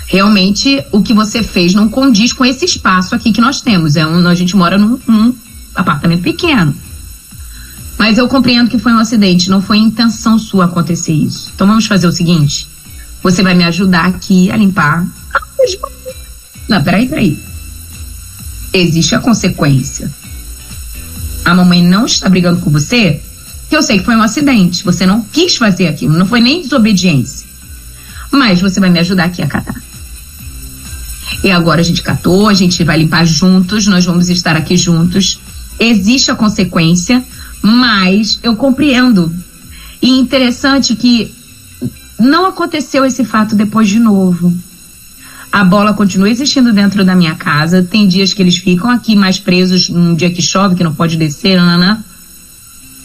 [SPEAKER 3] Realmente, o que você fez não condiz com esse espaço aqui que nós temos. A gente mora num apartamento pequeno. Mas eu compreendo que foi um acidente, não foi intenção sua acontecer isso. Então vamos fazer o seguinte, você vai me ajudar aqui a limpar. Não, peraí. Existe a consequência. A mamãe não está brigando com você, que eu sei que foi um acidente. Você não quis fazer aquilo, não foi nem desobediência. Mas você vai me ajudar aqui a catar. E agora a gente catou, a gente vai limpar juntos, nós vamos estar aqui juntos. Existe a consequência, mas eu compreendo. E interessante que não aconteceu esse fato depois de novo. A bola continua existindo dentro da minha casa. Tem dias que eles ficam aqui mais presos, num dia que chove, que não pode descer,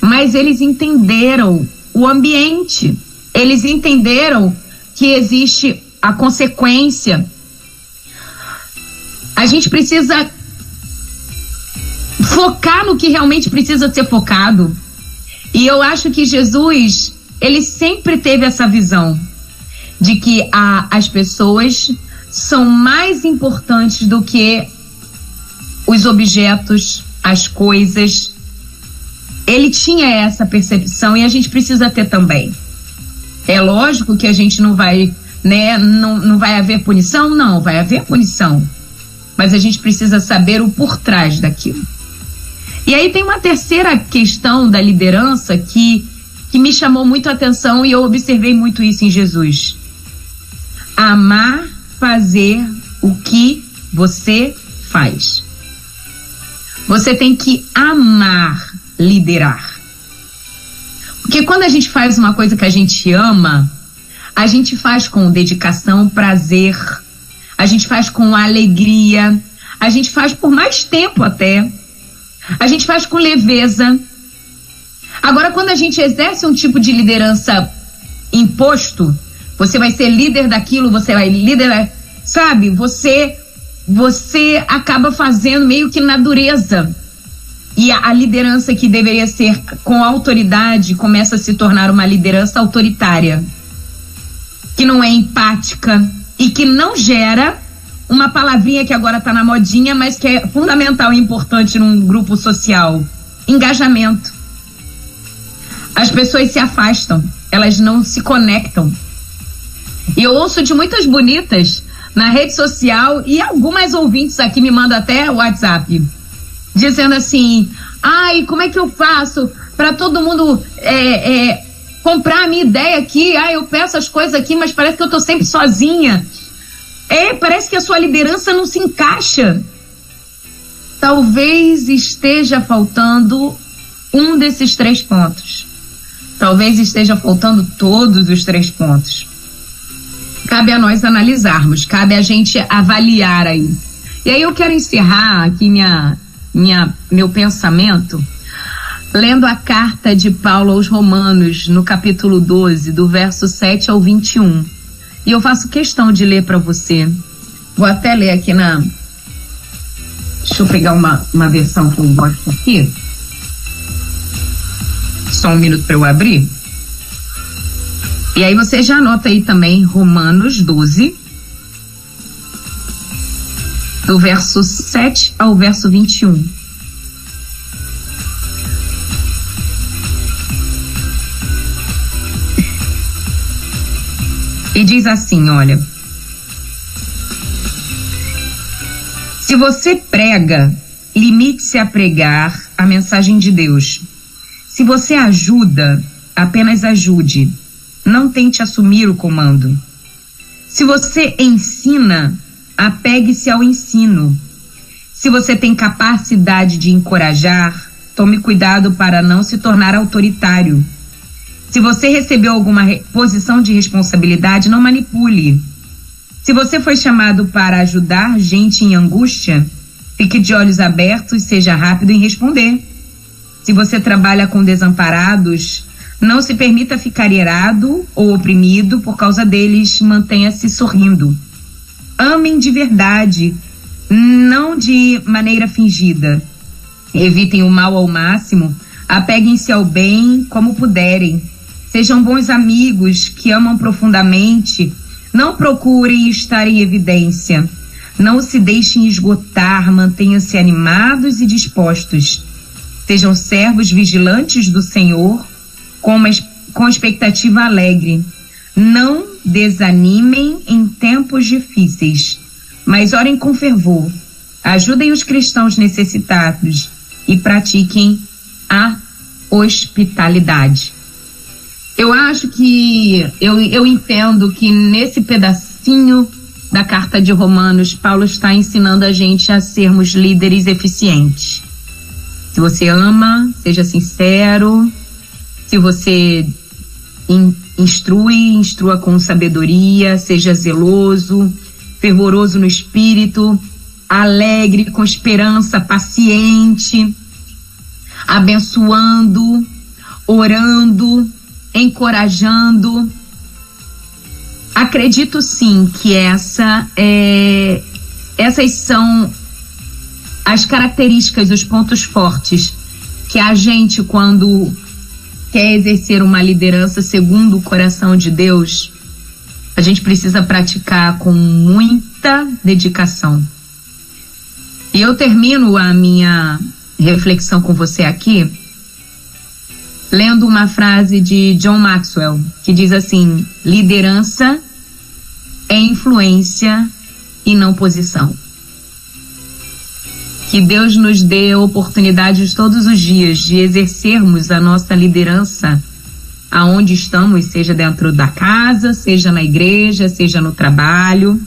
[SPEAKER 3] mas eles entenderam o ambiente. Eles entenderam que existe a consequência. A gente precisa focar no que realmente precisa ser focado. E eu acho que Jesus, ele sempre teve essa visão de que as pessoas são mais importantes do que os objetos, as coisas. Ele tinha essa percepção e a gente precisa ter também. É lógico que a gente não vai, né, não vai haver punição? Não, vai haver punição. Mas a gente precisa saber o por trás daquilo. E aí tem uma terceira questão da liderança que me chamou muito a atenção e eu observei muito isso em Jesus. Amar fazer o que você faz. Você tem que amar liderar. Porque quando a gente faz uma coisa que a gente ama, a gente faz com dedicação, prazer, a gente faz com alegria, a gente faz por mais tempo até, a gente faz com leveza. Agora, quando a gente exerce um tipo de liderança imposto, você vai ser líder daquilo, você vai liderar, sabe? Você acaba fazendo meio que na dureza. E a liderança que deveria ser com autoridade começa a se tornar uma liderança autoritária, que não é empática e que não gera uma palavrinha que agora está na modinha, mas que é fundamental e importante num grupo social: engajamento. As pessoas se afastam, elas não se conectam. E eu ouço de muitas bonitas na rede social, e algumas ouvintes aqui me mandam até WhatsApp, dizendo assim: ai, como é que eu faço para todo mundo comprar a minha ideia aqui? Ai, eu peço as coisas aqui, mas parece que eu tô sempre sozinha. Parece que a sua liderança não se encaixa. Talvez esteja faltando um desses 3 pontos. Talvez esteja faltando todos os 3 pontos. Cabe a nós analisarmos, cabe a gente avaliar aí. E aí eu quero encerrar aqui meu pensamento lendo a carta de Paulo aos Romanos, no capítulo 12, do verso 7 ao 21. E eu faço questão de ler para você. Vou até ler aqui deixa eu pegar uma versão que eu gosto aqui. Só um minuto para eu abrir. E aí você já anota aí também Romanos 12, do verso 7 ao verso 21. E diz assim, olha: se você prega, limite-se a pregar a mensagem de Deus. Se você ajuda, apenas ajude. Não tente assumir o comando. Se você ensina, apegue-se ao ensino. Se você tem capacidade de encorajar, tome cuidado para não se tornar autoritário. Se você recebeu alguma posição de responsabilidade, não manipule. Se você foi chamado para ajudar gente em angústia, fique de olhos abertos e seja rápido em responder. Se você trabalha com desamparados, não se permita ficar irado ou oprimido por causa deles, mantenha-se sorrindo. Amem de verdade, não de maneira fingida. Evitem o mal ao máximo, apeguem-se ao bem como puderem. Sejam bons amigos que amam profundamente. Não procurem estar em evidência. Não se deixem esgotar, mantenham-se animados e dispostos. Sejam servos vigilantes do Senhor, com expectativa alegre. Não desanimem em tempos difíceis, mas orem com fervor. Ajudem os cristãos necessitados e pratiquem a hospitalidade. Eu acho que, eu entendo que nesse pedacinho da carta de Romanos, Paulo está ensinando a gente a sermos líderes eficientes. Se você ama, seja sincero. Se você instrua com sabedoria, seja zeloso, fervoroso no espírito, alegre, com esperança, paciente, abençoando, orando, encorajando. Acredito sim que essas são as características, os pontos fortes que a gente, quando quer exercer uma liderança segundo o coração de Deus, a gente precisa praticar com muita dedicação. E eu termino a minha reflexão com você aqui lendo uma frase de John Maxwell, que diz assim: liderança é influência e não posição. Que Deus nos dê oportunidades todos os dias de exercermos a nossa liderança aonde estamos, seja dentro da casa, seja na igreja, seja no trabalho,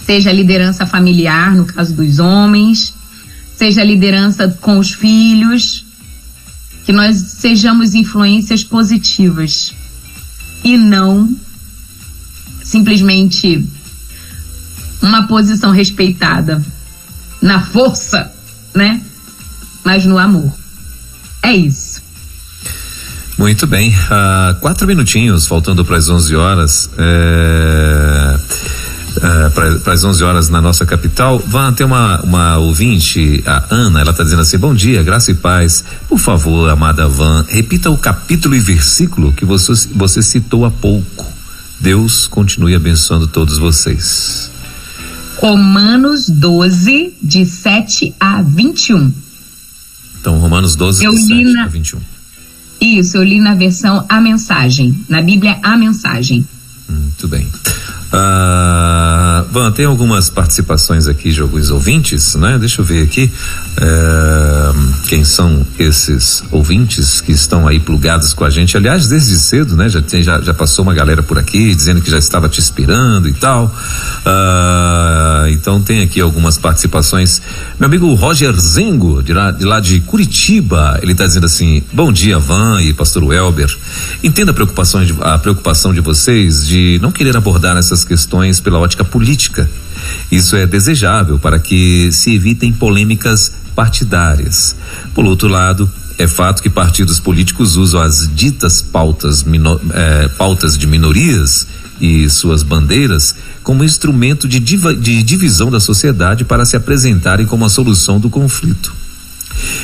[SPEAKER 3] seja a liderança familiar, no caso dos homens, seja a liderança com os filhos, que nós sejamos influências positivas e não simplesmente uma posição respeitada na força, né? Mas no amor. É isso.
[SPEAKER 2] Muito bem, 4 minutinhos, faltando para as 11 horas, para as 11 horas na nossa capital. Tem uma ouvinte, a Ana, ela está dizendo assim: bom dia, graça e paz. Por favor, amada Van, repita o capítulo e versículo que você citou há pouco. Deus continue abençoando todos vocês.
[SPEAKER 3] Romanos 12, de 7 a 21.
[SPEAKER 2] Então, Romanos 12, de 7 a 21.
[SPEAKER 3] Isso, eu li na versão A Mensagem, na Bíblia A Mensagem.
[SPEAKER 2] Muito bem. Van, tem algumas participações aqui de alguns ouvintes, né? Deixa eu ver aqui quem são esses ouvintes que estão aí plugados com a gente. Aliás, desde cedo, né? Já passou uma galera por aqui dizendo que já estava te esperando e tal. Então tem aqui algumas participações. Meu amigo Roger Zengo, de lá de Curitiba, ele está dizendo assim: bom dia, Van e pastor Welber. Entenda a preocupação de vocês de não querer abordar essas questões pela ótica política. Isso é desejável para que se evitem polêmicas partidárias. Por outro lado, é fato que partidos políticos usam as ditas pautas de minorias e suas bandeiras como instrumento de divisão da sociedade para se apresentarem como a solução do conflito.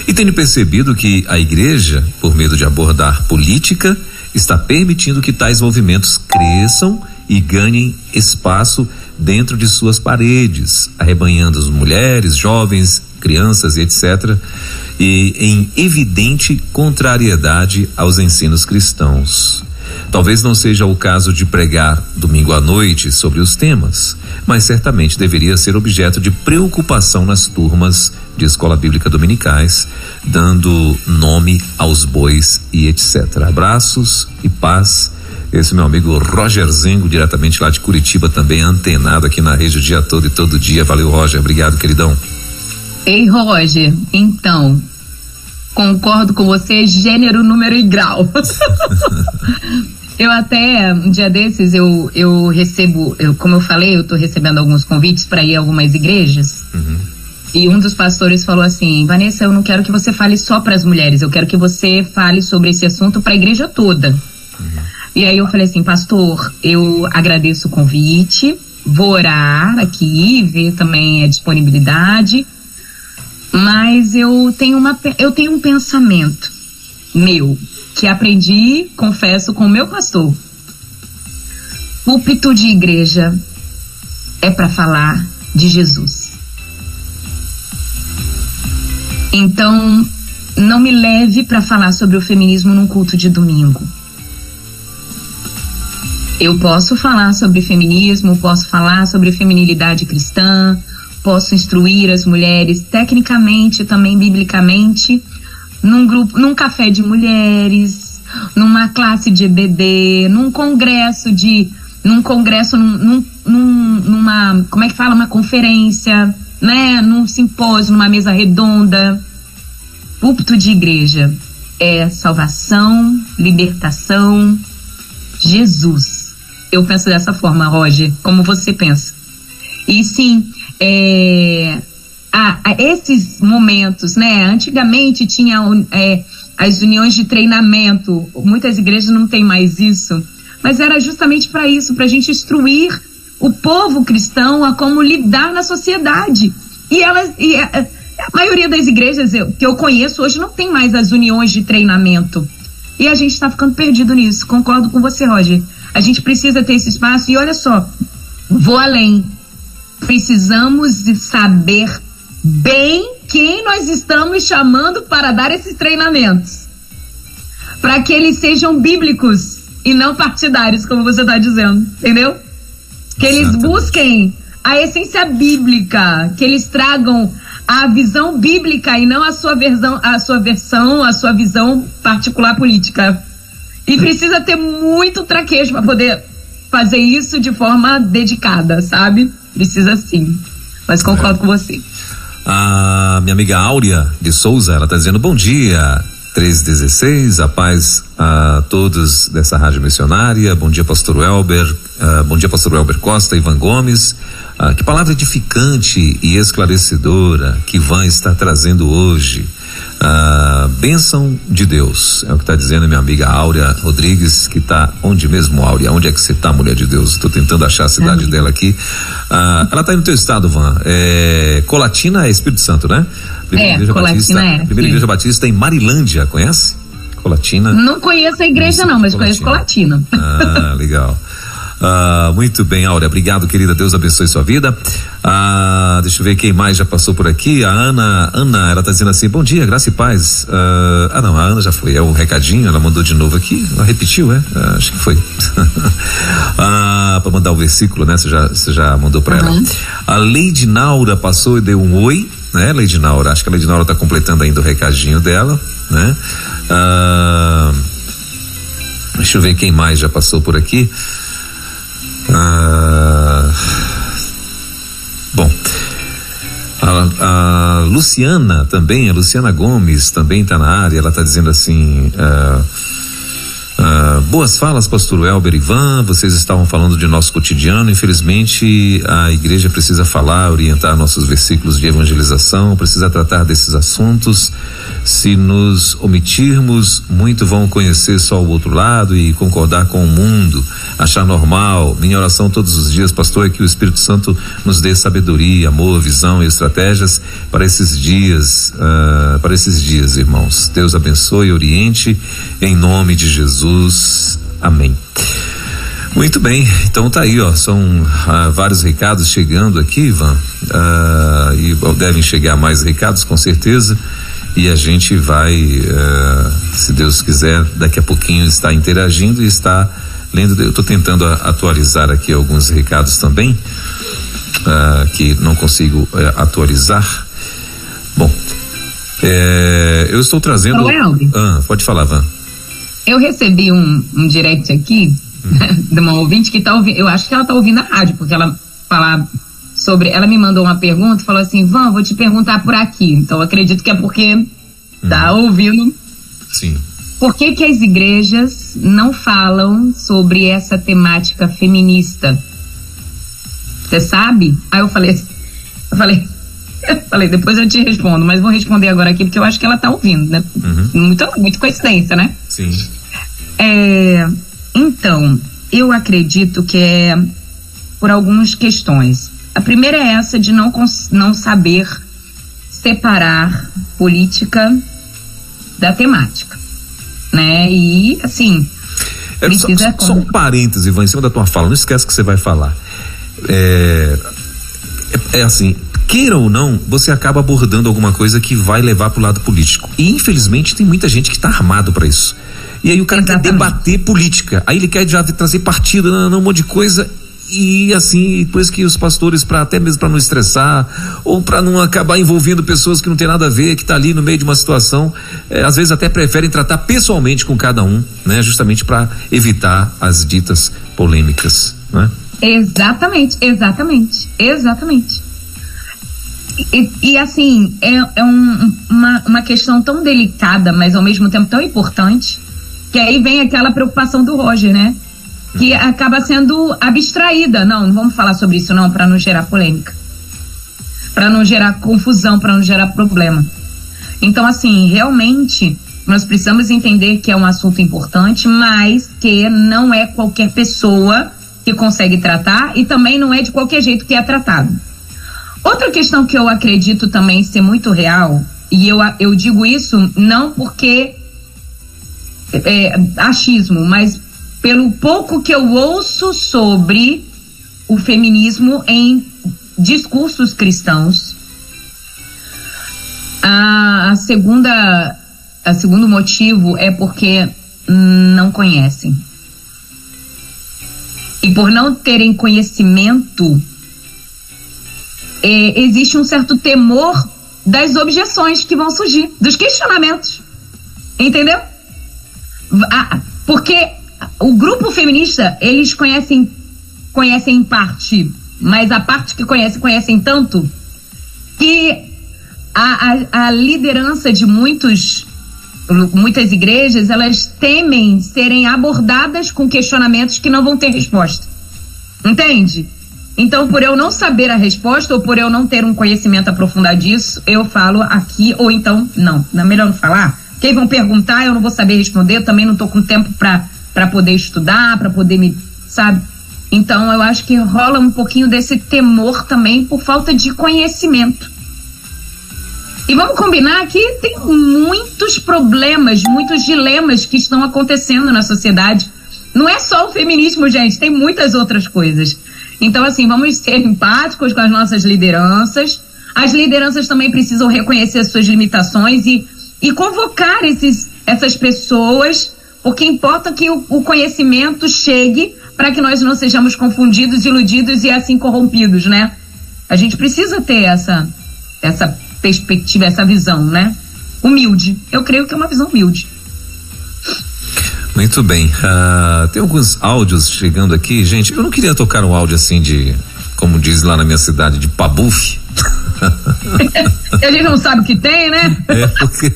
[SPEAKER 2] E tenho percebido que a igreja, por medo de abordar política, está permitindo que tais movimentos cresçam e ganhem espaço dentro de suas paredes, arrebanhando as mulheres, jovens, crianças e etc., e em evidente contrariedade aos ensinos cristãos. Talvez não seja o caso de pregar domingo à noite sobre os temas, mas certamente deveria ser objeto de preocupação nas turmas de escola bíblica dominicais, dando nome aos bois e etc. Abraços e paz. Esse meu amigo Roger Zengo, diretamente lá de Curitiba, também antenado aqui na rede o dia todo e todo dia. Valeu, Roger. Obrigado, queridão.
[SPEAKER 3] Ei, Roger, então, concordo com você, gênero, número e grau. Eu até, um dia desses, eu recebo, como eu falei, eu tô recebendo alguns convites para ir a algumas igrejas. Uhum. E um dos pastores falou assim: Vanessa, eu não quero que você fale só para as mulheres, eu quero que você fale sobre esse assunto para a igreja toda. Uhum. E aí eu falei assim: pastor, eu agradeço o convite, vou orar aqui, ver também a disponibilidade, mas eu tenho um pensamento meu, que aprendi, confesso, com o meu pastor. Púlpito de igreja é para falar de Jesus. Então, não me leve para falar sobre o feminismo num culto de domingo. Eu posso falar sobre feminismo, posso falar sobre feminilidade cristã, posso instruir as mulheres tecnicamente, também biblicamente, num café de mulheres, numa classe de EBD, numa como é que fala, uma conferência, né, num simpósio, numa mesa redonda. Púlpito de igreja é salvação, libertação, Jesus. Eu penso dessa forma, Roger, como você pensa. E sim, esses momentos, né? Antigamente tinha as uniões de treinamento, muitas igrejas não têm mais isso, mas era justamente para isso, para a gente instruir o povo cristão a como lidar na sociedade. E a maioria das igrejas que eu conheço hoje não tem mais as uniões de treinamento. E a gente está ficando perdido nisso. Concordo com você, Roger. A gente precisa ter esse espaço. E olha só, vou além. Precisamos saber bem quem nós estamos chamando para dar esses treinamentos, para que eles sejam bíblicos e não partidários, como você está dizendo, entendeu? Que eles busquem a essência bíblica, que eles tragam a visão bíblica e não a sua visão particular política. E precisa ter muito traquejo para poder fazer isso de forma dedicada, sabe? Precisa sim. Mas concordo com você.
[SPEAKER 2] A minha amiga Áurea de Souza, ela tá dizendo: bom dia, 316, a paz a todos dessa rádio missionária. Bom dia, pastor Elber. Bom dia, pastor Elber Costa, Ivan Gomes. Que palavra edificante e esclarecedora que Ivan está trazendo hoje. Bênção de Deus, é o que está dizendo minha amiga Áurea Rodrigues, que está onde mesmo, Áurea? Onde é que você está, mulher de Deus? Estou tentando achar a cidade dela aqui. Ela está aí no teu estado, Van. Colatina é Espírito Santo, né? Primeira Igreja Batista em Marilândia, conhece? Colatina.
[SPEAKER 3] Não conheço a igreja não, mas conheço Colatina.
[SPEAKER 2] Legal. Muito bem, Áurea, obrigado, querida, Deus abençoe sua vida. Deixa eu ver quem mais já passou por aqui. A Ana, ela tá dizendo assim: bom dia, graça e paz. Não, a Ana já foi, é o recadinho, ela mandou de novo aqui, ela repetiu, acho que foi. Pra mandar o versículo, né, você já mandou pra ela. A Leide Naura passou e deu um oi, né, Leide Naura, acho que a Leide Naura tá completando ainda o recadinho dela, né. Deixa eu ver quem mais já passou por aqui. Bom, a Luciana também, a Luciana Gomes também está na área. Ela está dizendo assim: boas falas, pastor Elber e Ivan, vocês estavam falando de nosso cotidiano. Infelizmente a igreja precisa falar, orientar nossos versículos de evangelização, precisa tratar desses assuntos. Se nos omitirmos, muito vão conhecer só o outro lado e concordar com o mundo, achar normal. Minha oração todos os dias, pastor, é que o Espírito Santo nos dê sabedoria, amor, visão e estratégias para esses dias, irmãos. Deus abençoe e oriente em nome de Jesus. Amém. Muito bem, então tá aí, são vários recados chegando aqui, Ivan, e devem chegar mais recados com certeza. E a gente vai, se Deus quiser, daqui a pouquinho estar interagindo e estar lendo. Eu estou tentando atualizar aqui alguns recados também, que não consigo atualizar. Bom, eu estou trazendo. Pode falar, Van.
[SPEAKER 3] Eu recebi um direct aqui de uma ouvinte que tá ouvindo. Eu acho que ela tá ouvindo a rádio, porque ela ela me mandou uma pergunta e falou assim: Van, vou te perguntar por aqui. Então acredito que é porque tá ouvindo.
[SPEAKER 2] Sim.
[SPEAKER 3] Por que as igrejas não falam sobre essa temática feminista? Você sabe? Aí eu falei, depois eu te respondo, mas vou responder agora aqui porque eu acho que ela tá ouvindo, né? Muito coincidência, né?
[SPEAKER 2] Sim.
[SPEAKER 3] Então, eu acredito que é por algumas questões. A primeira é essa de não saber separar política da temática, né? E, assim, precisa...
[SPEAKER 2] Só um parêntese, Ivan, em cima da tua fala, não esquece que você vai falar. Assim, queira ou não, você acaba abordando alguma coisa que vai levar pro lado político. E, infelizmente, tem muita gente que tá armado para isso. E aí o cara quer debater política, aí ele quer já trazer partido, um monte de coisa... E assim, por isso que os pastores, até mesmo para não estressar ou para não acabar envolvendo pessoas que não tem nada a ver, que tá ali no meio de uma situação, às vezes até preferem tratar pessoalmente com cada um, né? Justamente para evitar as ditas polêmicas, né?
[SPEAKER 3] Exatamente. E assim, uma questão tão delicada, mas ao mesmo tempo tão importante, que aí vem aquela preocupação do Roger, né? Que acaba sendo abstraída. Não vamos falar sobre isso não, para não gerar polêmica, para não gerar confusão, para não gerar problema. Então, assim, realmente nós precisamos entender que é um assunto importante, mas que não é qualquer pessoa que consegue tratar e também não é de qualquer jeito que é tratado. Outra questão que eu acredito também ser muito real, e eu digo isso não porque achismo, mas pelo pouco que eu ouço sobre o feminismo em discursos cristãos. Segundo motivo é porque não conhecem. E por não terem conhecimento, existe um certo temor das objeções que vão surgir, dos questionamentos. Entendeu? Porque o grupo feminista, eles conhecem em parte, mas a parte que conhecem tanto que a liderança de muitas igrejas, elas temem serem abordadas com questionamentos que não vão ter resposta. Entende? Então, por eu não saber a resposta ou por eu não ter um conhecimento aprofundado disso, eu falo aqui, ou então, não, é melhor não falar. Quem vão perguntar, eu não vou saber responder, eu também não tô com tempo para poder estudar, para poder sabe? Então, eu acho que rola um pouquinho desse temor também por falta de conhecimento. E vamos combinar que tem muitos problemas, muitos dilemas que estão acontecendo na sociedade. Não é só o feminismo, gente, tem muitas outras coisas. Então, assim, vamos ser empáticos com as nossas lideranças. As lideranças também precisam reconhecer as suas limitações e convocar essas pessoas, porque importa que o conhecimento chegue para que nós não sejamos confundidos, iludidos e assim corrompidos, né? A gente precisa ter essa perspectiva, essa visão, né? Humilde. Eu creio que é uma visão humilde.
[SPEAKER 2] Muito bem. Tem alguns áudios chegando aqui, gente. Eu não queria tocar um áudio assim de, como diz lá na minha cidade, de pabufe.
[SPEAKER 3] A gente não sabe o que tem, né?
[SPEAKER 2] Porque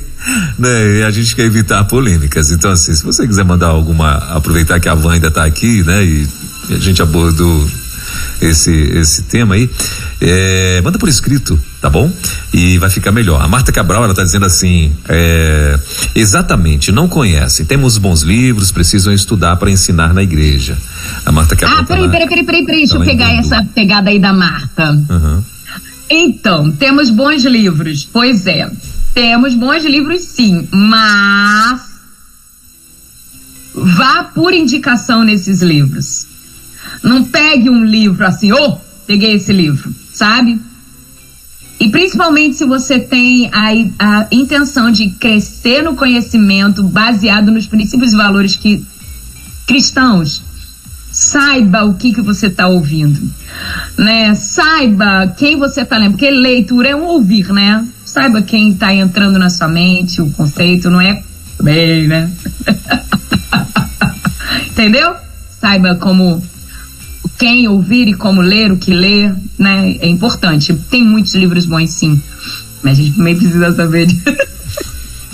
[SPEAKER 2] né, a gente quer evitar polêmicas. Então, assim, se você quiser mandar alguma, aproveitar que a Van ainda está aqui, né? E a gente abordou esse tema aí, manda por escrito, tá bom? E vai ficar melhor. A Marta Cabral, ela tá dizendo assim, exatamente, não conhecem, temos bons livros, precisam estudar para ensinar na igreja. A Marta Cabral.
[SPEAKER 3] Peraí, deixa eu pegar essa pegada aí da Marta.
[SPEAKER 2] Uhum.
[SPEAKER 3] Então, temos bons livros, pois é, temos bons livros sim, mas vá por indicação nesses livros. Não pegue um livro assim, peguei esse livro, sabe? E principalmente se você tem a intenção de crescer no conhecimento baseado nos princípios e valores cristãos, saiba o que você está ouvindo, né? Saiba quem você está lendo, porque leitura é um ouvir, né? Saiba quem está entrando na sua mente, o conceito não é bem, né? Entendeu? Saiba quem ouvir e como ler, o que ler, né? É importante. Tem muitos livros bons, sim. Mas a gente também precisa saber de...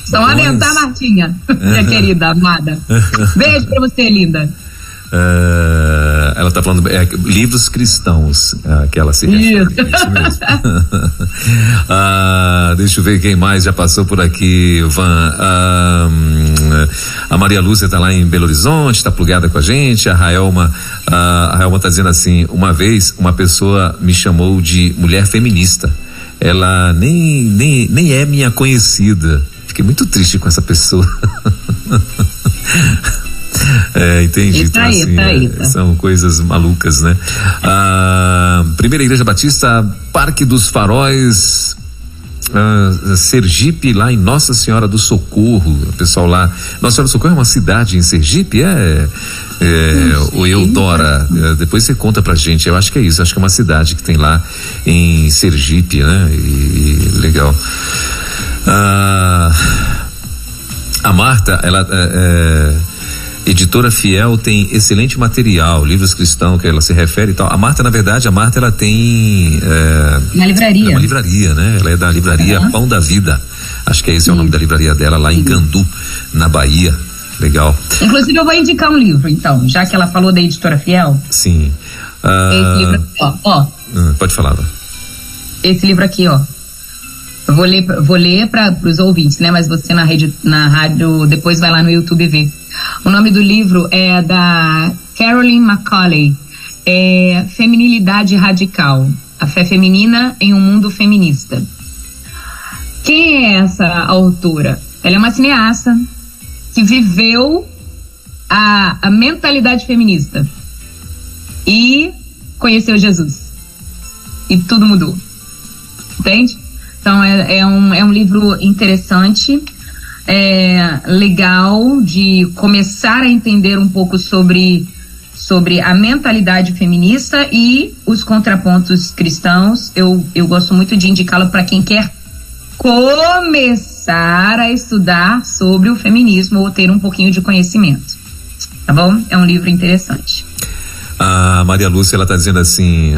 [SPEAKER 3] Só aumentar, Martinha, minha querida, amada. Beijo pra você, linda.
[SPEAKER 2] Ela tá falando livros cristãos, que ela se refere. Isso mesmo. Deixa eu ver quem mais já passou por aqui, Van. A Maria Lúcia tá lá em Belo Horizonte, tá plugada com a gente. A Raelma tá dizendo assim, uma vez uma pessoa me chamou de mulher feminista, ela nem é minha conhecida, fiquei muito triste com essa pessoa. Entendi. Então, assim, são coisas malucas, né? Primeira Igreja Batista, Parque dos Faróis, Sergipe, lá em Nossa Senhora do Socorro. O pessoal lá, Nossa Senhora do Socorro é uma cidade em Sergipe? O Eudora, depois você conta pra gente. Eu acho que é isso, acho que é uma cidade que tem lá em Sergipe, né? E legal. A Marta, ela Editora Fiel tem excelente material, livros cristãos que ela se refere e tal. A Marta, na verdade, ela tem
[SPEAKER 3] uma livraria.
[SPEAKER 2] Uma livraria, né? Ela é da livraria Pão da Vida. Acho que esse é o nome da livraria dela, lá em Gandu, na Bahia. Legal.
[SPEAKER 3] Inclusive, eu vou indicar um livro, então, já que ela falou da Editora Fiel.
[SPEAKER 2] Sim.
[SPEAKER 3] Esse livro aqui,
[SPEAKER 2] pode falar.
[SPEAKER 3] Esse livro aqui, ó. Eu vou ler para os ouvintes, né? Mas você na rádio, depois vai lá no YouTube ver. O nome do livro é da Carolyn McCauley, Feminilidade Radical, a fé feminina em um mundo feminista. Quem é essa autora? Ela é uma cineasta que viveu a mentalidade feminista e conheceu Jesus. E tudo mudou. Entende? Então é um livro interessante, legal de começar a entender um pouco sobre a mentalidade feminista e os contrapontos cristãos. Eu gosto muito de indicá-lo para quem quer começar a estudar sobre o feminismo ou ter um pouquinho de conhecimento. Tá bom? É um livro interessante.
[SPEAKER 2] A Maria Lúcia, ela tá dizendo assim,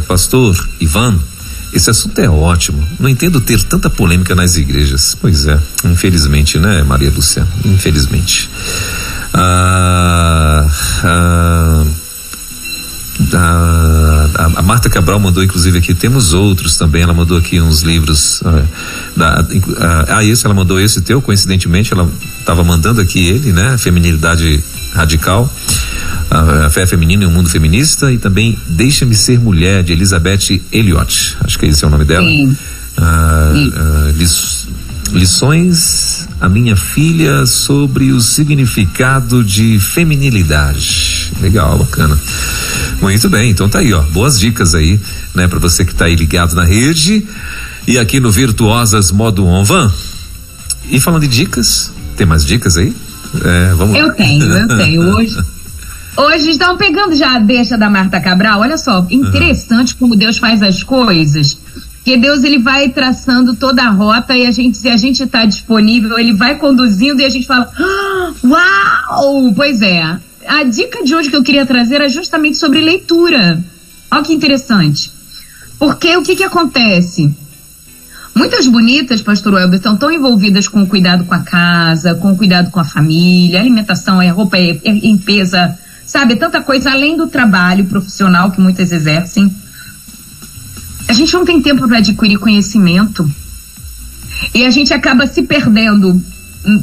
[SPEAKER 2] pastor Ivan, esse assunto é ótimo. Não entendo ter tanta polêmica nas igrejas. Pois é, infelizmente, né, Maria Lúcia? Infelizmente. A Marta Cabral mandou inclusive aqui, temos outros também, ela mandou aqui uns livros esse, ela mandou esse teu, coincidentemente ela estava mandando aqui ele, né, Feminilidade Radical, a fé feminina e o mundo feminista, e também Deixa-me Ser Mulher, de Elizabeth Elliot, acho que esse é o nome dela.
[SPEAKER 3] Sim.
[SPEAKER 2] Lições a minha filha sobre o significado de feminilidade. Legal, bacana. Muito bem, então tá aí, ó, boas dicas aí, né, pra você que tá aí ligado na rede e aqui no Virtuosas Modo On. Van, e falando de dicas, tem mais dicas aí? Vamos.
[SPEAKER 3] Eu tenho. Hoje estão pegando já a deixa da Marta Cabral. Olha só, interessante como Deus faz as coisas. Porque Deus, ele vai traçando toda a rota e se a gente está disponível, ele vai conduzindo e a gente fala, uau! Pois é. A dica de hoje que eu queria trazer é justamente sobre leitura. Olha que interessante. Porque o que acontece? Muitas bonitas, pastor Welber, estão tão envolvidas com o cuidado com a casa, com o cuidado com a família, alimentação, roupa, limpeza, sabe? Tanta coisa além do trabalho profissional que muitas exercem. A gente não tem tempo para adquirir conhecimento. E a gente acaba se perdendo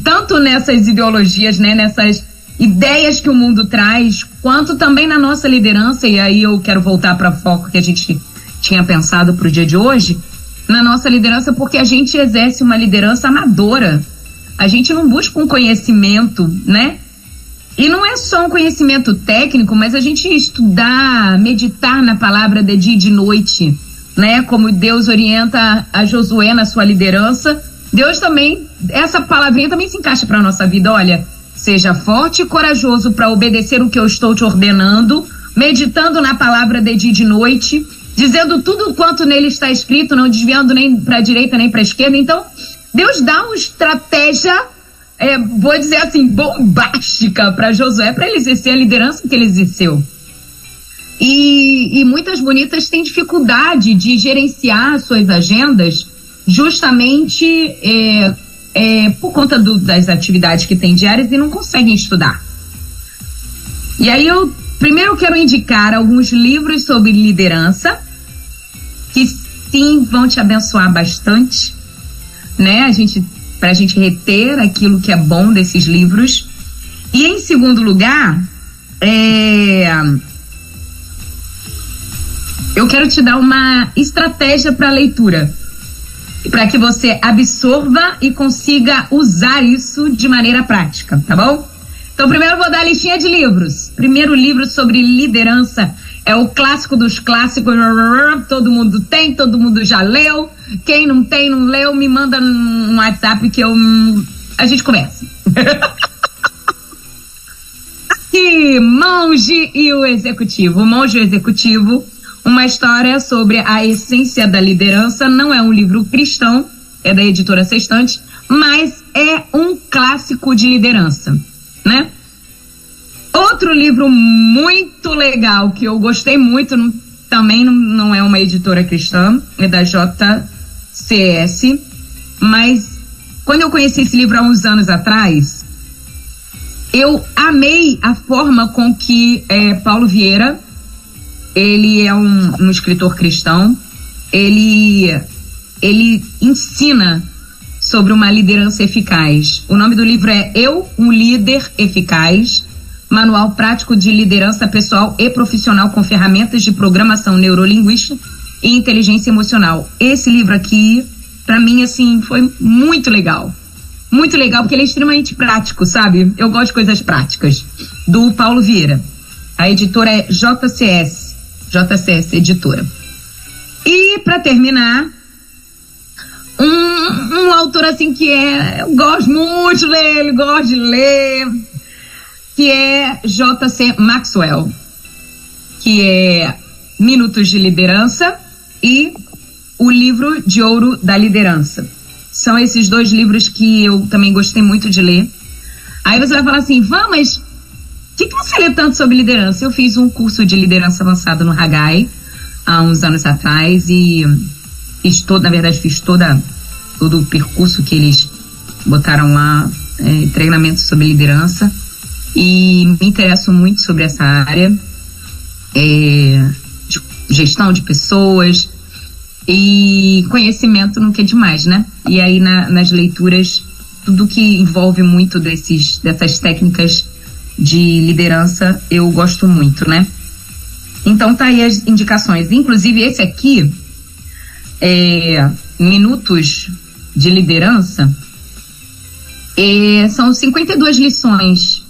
[SPEAKER 3] tanto nessas ideologias, né, nessas ideias que o mundo traz, quanto também na nossa liderança. E aí eu quero voltar para o foco que a gente tinha pensado para o dia de hoje, na nossa liderança, porque a gente exerce uma liderança amadora. A gente não busca um conhecimento, né? E não é só um conhecimento técnico, mas a gente estudar, meditar na palavra de dia e de noite, né? Como Deus orienta a Josué na sua liderança, Deus também, essa palavrinha também se encaixa para a nossa vida. Olha, seja forte e corajoso para obedecer o que eu estou te ordenando, meditando na palavra de dia e de noite, dizendo tudo quanto nele está escrito, não desviando nem para a direita nem para a esquerda. Então, Deus dá uma estratégia, vou dizer assim, bombástica para Josué, para ele exercer a liderança que ele exerceu. E muitas bonitas têm dificuldade de gerenciar suas agendas justamente por conta das atividades que têm diárias e não conseguem estudar. E aí eu primeiro quero indicar alguns livros sobre liderança que sim vão te abençoar bastante, né? Pra gente reter aquilo que é bom desses livros. E em segundo lugar, eu quero te dar uma estratégia para leitura, para que você absorva e consiga usar isso de maneira prática, tá bom? Então, primeiro eu vou dar a listinha de livros. Primeiro livro sobre liderança é o clássico dos clássicos. Todo mundo tem, todo mundo já leu. Quem não tem, não leu, me manda um WhatsApp que a gente conversa. Aqui, Monge e o Executivo. O Monge e o Executivo, uma história sobre a essência da liderança. Não é um livro cristão, é da editora Sextante, mas é um clássico de liderança, né? Outro livro muito legal que eu gostei muito, também não é uma editora cristã, é da JCS, mas quando eu conheci esse livro há uns anos atrás, eu amei a forma com que Paulo Vieira, ele é um escritor cristão, ele ensina sobre uma liderança eficaz. O nome do livro é Eu, um Líder Eficaz, Manual Prático de Liderança Pessoal e Profissional com Ferramentas de Programação Neurolinguística e Inteligência Emocional. Esse livro aqui, pra mim, assim, foi muito legal. Muito legal, porque ele é extremamente prático, sabe? Eu gosto de coisas práticas. Do Paulo Vieira. A editora é JCS Editora. E, pra terminar, um autor assim que eu gosto muito dele, gosto de ler, que é J.C. Maxwell, que é Minutos de Liderança e o livro de ouro da liderança. São esses 2 livros que eu também gostei muito de ler. Aí você vai falar assim, mas o que você lê tanto sobre liderança? Eu fiz um curso de liderança avançado no Haggai há uns anos atrás e fiz todo o percurso que eles botaram lá, treinamento sobre liderança, e me interesso muito sobre essa área, de gestão de pessoas, e conhecimento nunca é demais, né? E aí nas leituras, tudo que envolve muito dessas técnicas de liderança, eu gosto muito, né? Então tá aí as indicações. Inclusive esse aqui, Minutos de Liderança, são 52 lições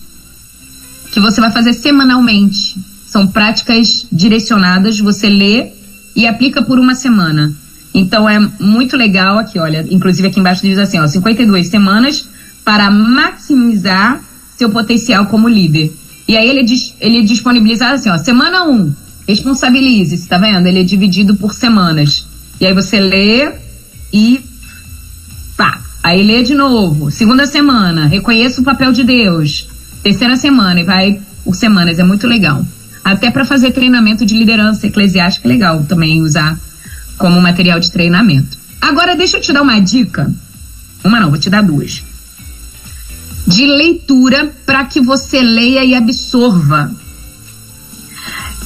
[SPEAKER 3] que você vai fazer semanalmente. São práticas direcionadas, você lê e aplica por uma semana. Então é muito legal aqui, olha, inclusive aqui embaixo diz assim, 52 semanas para maximizar seu potencial como líder. E aí ele é disponibilizado assim, semana 1, responsabilize-se, tá vendo? Ele é dividido por semanas. E aí você lê e pá. Aí lê de novo. 2ª semana, reconheça o papel de Deus. 3ª semana, e vai por semanas, é muito legal. Até para fazer treinamento de liderança eclesiástica é legal também usar como material de treinamento. Agora deixa eu te dar uma dica. Vou te dar 2. De leitura para que você leia e absorva.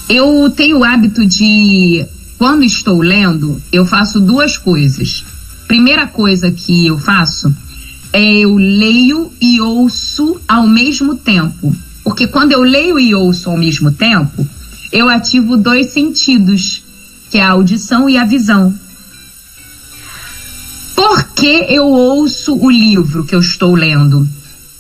[SPEAKER 3] Eu tenho o hábito de, quando estou lendo, eu faço 2 coisas. Primeira coisa que eu faço eu leio e ouço ao mesmo tempo. Porque quando eu leio e ouço ao mesmo tempo, eu ativo 2 sentidos, que é a audição e a visão. Por que eu ouço o livro que eu estou lendo?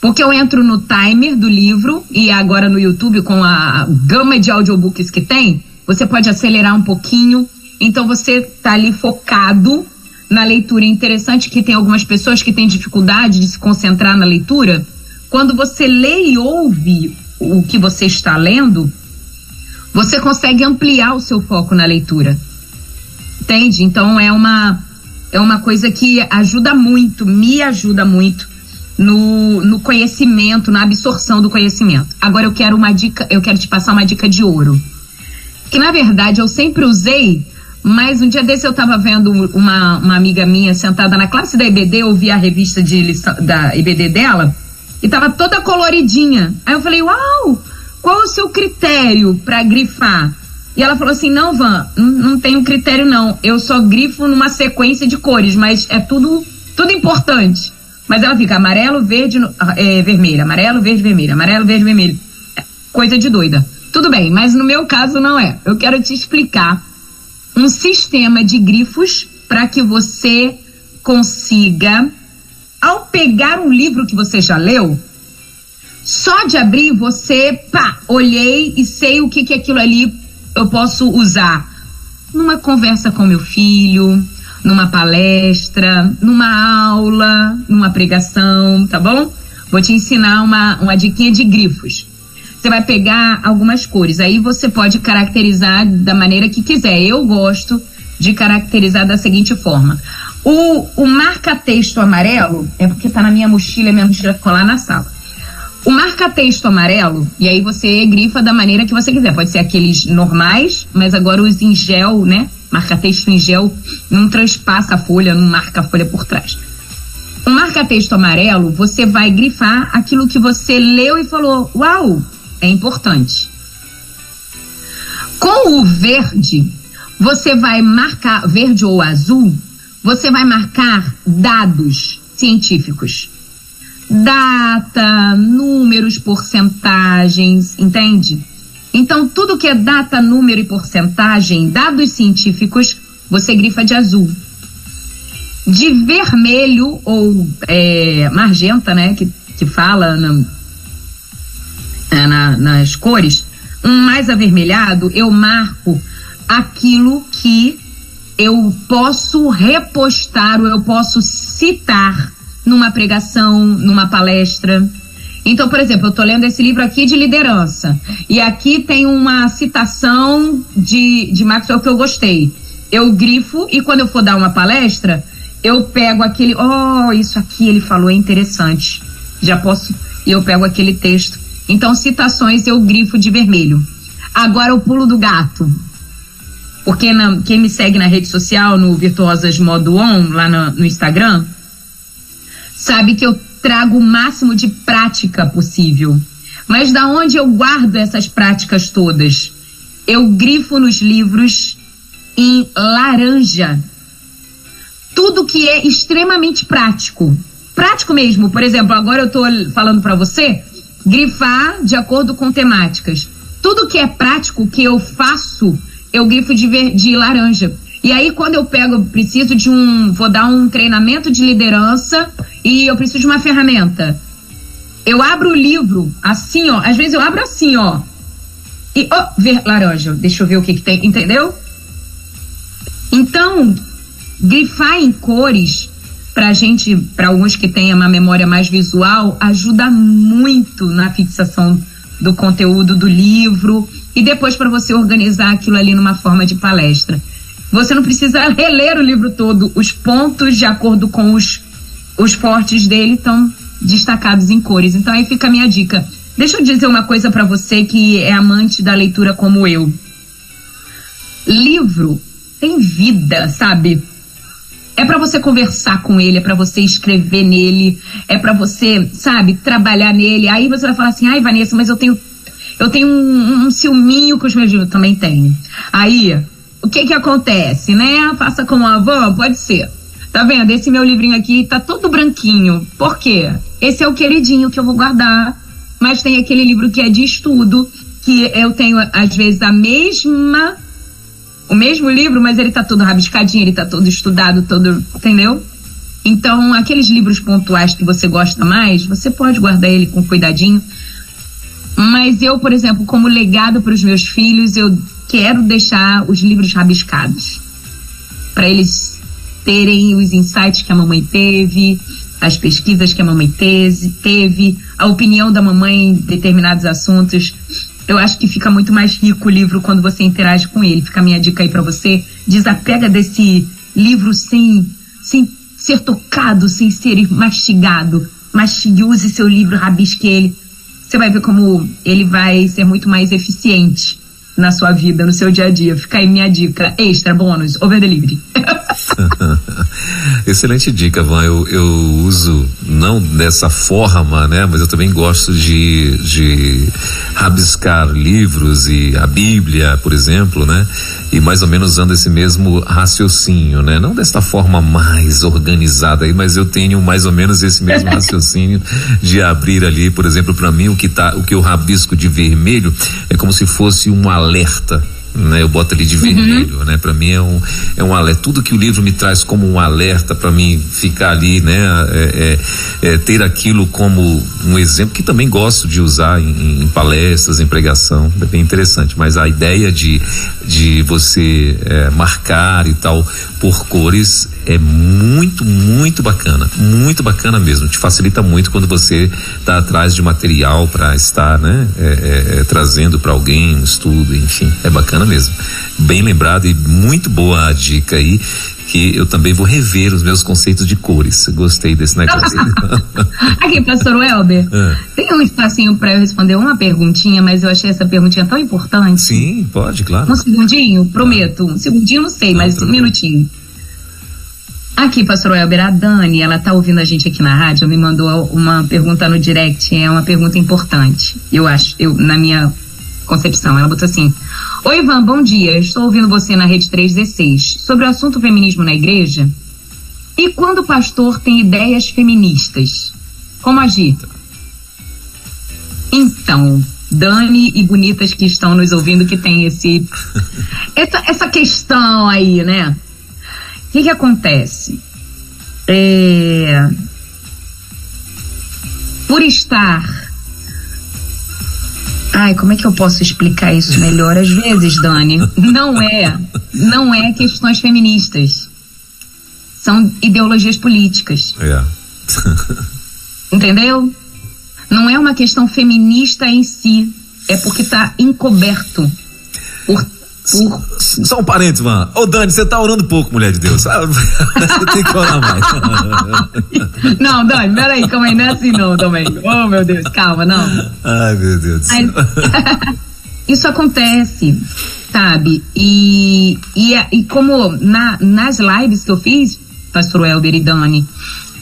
[SPEAKER 3] Porque eu entro no timer do livro, e agora no YouTube, com a gama de audiobooks que tem, você pode acelerar um pouquinho. Então você está ali focado na leitura. Interessante que tem algumas pessoas que têm dificuldade de se concentrar na leitura. Quando você lê e ouve o que você está lendo, você consegue ampliar o seu foco na leitura. Entende? Então é uma coisa que ajuda muito, me ajuda muito no conhecimento, na absorção do conhecimento. Agora eu quero te passar uma dica de ouro. Que na verdade eu sempre usei, mas um dia desse eu estava vendo uma amiga minha sentada na classe da EBD, eu vi a revista da EBD dela, e estava toda coloridinha. Aí eu falei, uau, qual é o seu critério para grifar? E ela falou assim, não, Van, não tenho critério não, eu só grifo numa sequência de cores, mas é tudo importante. Mas ela fica amarelo, verde, vermelho, amarelo, verde, vermelho, amarelo, verde, vermelho. Coisa de doida. Tudo bem, mas no meu caso não é. Eu quero te explicar um sistema de grifos para que você consiga, ao pegar um livro que você já leu, só de abrir você, olhei e sei o que aquilo ali eu posso usar numa conversa com meu filho, numa palestra, numa aula, numa pregação, tá bom? Vou te ensinar uma diquinha de grifos. Você vai pegar algumas cores, aí você pode caracterizar da maneira que quiser. Eu gosto de caracterizar da seguinte forma. O marca-texto amarelo, é porque tá na minha mochila ficou lá na sala. O marca-texto amarelo, e aí você grifa da maneira que você quiser. Pode ser aqueles normais, mas agora os em gel, né? Marca-texto em gel não transpassa a folha, não marca a folha por trás. O marca-texto amarelo, você vai grifar aquilo que você leu e falou, uau, é importante. Com o verde, você vai marcar, verde ou azul, você vai marcar dados científicos. Data, números, porcentagens, entende? Então, tudo que é data, número e porcentagem, dados científicos, você grifa de azul. De vermelho ou magenta, né, que fala nas cores, mais avermelhado, eu marco aquilo que eu posso repostar ou eu posso citar numa pregação, numa palestra. Então, por exemplo, eu tô lendo esse livro aqui de liderança, e aqui tem uma citação de Maxwell que eu gostei. Eu grifo, e quando eu for dar uma palestra, eu pego aquele, isso aqui ele falou é interessante, e eu pego aquele texto. Então, citações eu grifo de vermelho. Agora o pulo do gato, porque quem me segue na rede social, no Virtuosas Modo On, lá no Instagram, sabe que eu trago o máximo de prática possível. Mas da onde eu guardo essas práticas todas? Eu grifo nos livros em laranja. Tudo que é extremamente prático. Prático mesmo. Por exemplo, agora eu tô falando para você, grifar de acordo com temáticas. Tudo que é prático que eu faço, eu grifo de laranja. E aí, quando eu preciso vou dar um treinamento de liderança e eu preciso de uma ferramenta. Eu abro o livro assim, às vezes eu abro assim, e, laranja, deixa eu ver o que tem, entendeu? Então, grifar em cores, para alguns que têm uma memória mais visual, ajuda muito na fixação do conteúdo do livro e depois para você organizar aquilo ali numa forma de palestra. Você não precisa reler o livro todo, os pontos de acordo com os fortes dele estão destacados em cores. Então aí fica a minha dica. Deixa eu dizer uma coisa para você que é amante da leitura como eu. Livro tem vida, sabe? É para você conversar com ele, é para você escrever nele, é para você, sabe, trabalhar nele. Aí você vai falar assim, ai, Vanessa, mas eu tenho um ciúminho com os meus livros. Também tenho. Aí, o que acontece, né? Faça como a avó, pode ser. Tá vendo? Esse meu livrinho aqui tá todo branquinho. Por quê? Esse é o queridinho que eu vou guardar. Mas tem aquele livro que é de estudo, que eu tenho, às vezes, o mesmo livro, mas ele tá todo rabiscadinho, ele tá todo estudado, todo, entendeu? Então, aqueles livros pontuais que você gosta mais, você pode guardar ele com cuidadinho. Mas eu, por exemplo, como legado para os meus filhos, eu quero deixar os livros rabiscados. Para eles terem os insights que a mamãe teve, as pesquisas que a mamãe teve, a opinião da mamãe em determinados assuntos. Eu acho que fica muito mais rico o livro quando você interage com ele. Fica a minha dica aí pra você. Desapega desse livro sem ser tocado, sem ser mastigado. Mastigue, use seu livro, rabisque ele. Você vai ver como ele vai ser muito mais eficiente na sua vida, no seu dia a dia. Fica aí minha dica extra, bônus, over delivery.
[SPEAKER 2] Excelente dica, Van. Eu uso não dessa forma, né? Mas eu também gosto de rabiscar livros e a Bíblia, por exemplo, né? E mais ou menos usando esse mesmo raciocínio, né? Não desta forma mais organizada aí, mas eu tenho mais ou menos esse mesmo raciocínio de abrir ali, por exemplo, para mim o que eu rabisco de vermelho é como se fosse um alerta, né? Eu boto ali de vermelho, né? Para mim é um alerta. Tudo que o livro me traz como um alerta para mim ficar ali, né? Ter aquilo como um exemplo que também gosto de usar em palestras, em pregação. É bem interessante. Mas a ideia de você marcar e tal por cores é muito, muito bacana mesmo. Te facilita muito quando você está atrás de material para estar, né? Trazendo para alguém um estudo, enfim, é bacana mesmo. Bem lembrado e muito boa a dica aí, que eu também vou rever os meus conceitos de cores. Gostei desse negócio.
[SPEAKER 3] Aqui, pastor Welber, tem um espacinho para eu responder uma perguntinha, mas eu achei essa perguntinha tão importante.
[SPEAKER 2] Sim, pode, claro.
[SPEAKER 3] Um segundinho, prometo. Um segundinho, não sei, mas um minutinho. Aqui, pastor Welber, a Dani, ela tá ouvindo a gente aqui na rádio, me mandou uma pergunta no direct, é uma pergunta importante, eu acho, na minha concepção. Ela botou assim: oi, Ivan, bom dia, estou ouvindo você na Rede 316 sobre o assunto feminismo na igreja. E quando o pastor tem ideias feministas, como agir? Então, Dani e bonitas que estão nos ouvindo, que tem essa questão aí, né? O que acontece? Por estar... Ai, como é que eu posso explicar isso melhor? Às vezes, Dani, não é questões feministas. São ideologias políticas. Entendeu? Não é uma questão feminista em si. É porque está encoberto por
[SPEAKER 2] Só um parênteses, mano. Ô, Dani, você tá orando pouco, mulher de Deus. Você tem que orar mais.
[SPEAKER 3] Não, Dani, peraí, calma aí, não é assim não também. Oh, meu Deus, calma, não.
[SPEAKER 2] Ai, meu Deus do céu.
[SPEAKER 3] Isso acontece, sabe? E como nas lives que eu fiz, Pastor Welber e Dani,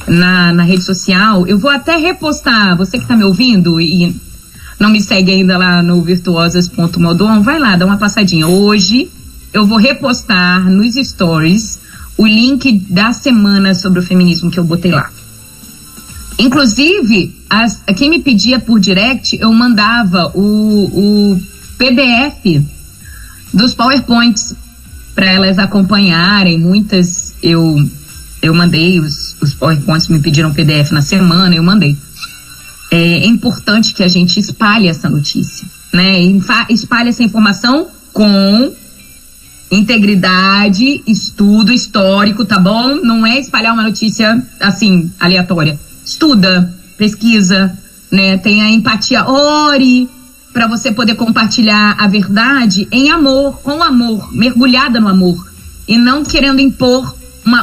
[SPEAKER 3] na rede social, eu vou até repostar, você que tá me ouvindo e não me segue ainda lá no virtuosas.modon, vai lá, dá uma passadinha. Hoje eu vou repostar nos stories o link da semana sobre o feminismo que eu botei lá. Inclusive, quem me pedia por direct, eu mandava o PDF dos PowerPoints para elas acompanharem. Muitas eu mandei os PowerPoints, me pediram PDF na semana, eu mandei. É importante que a gente espalhe essa notícia, né? Espalhe essa informação com integridade, estudo histórico, tá bom? Não é espalhar uma notícia assim, aleatória. Estuda, pesquisa, né? Tenha empatia, ore para você poder compartilhar a verdade em amor, com amor, mergulhada no amor e não querendo impor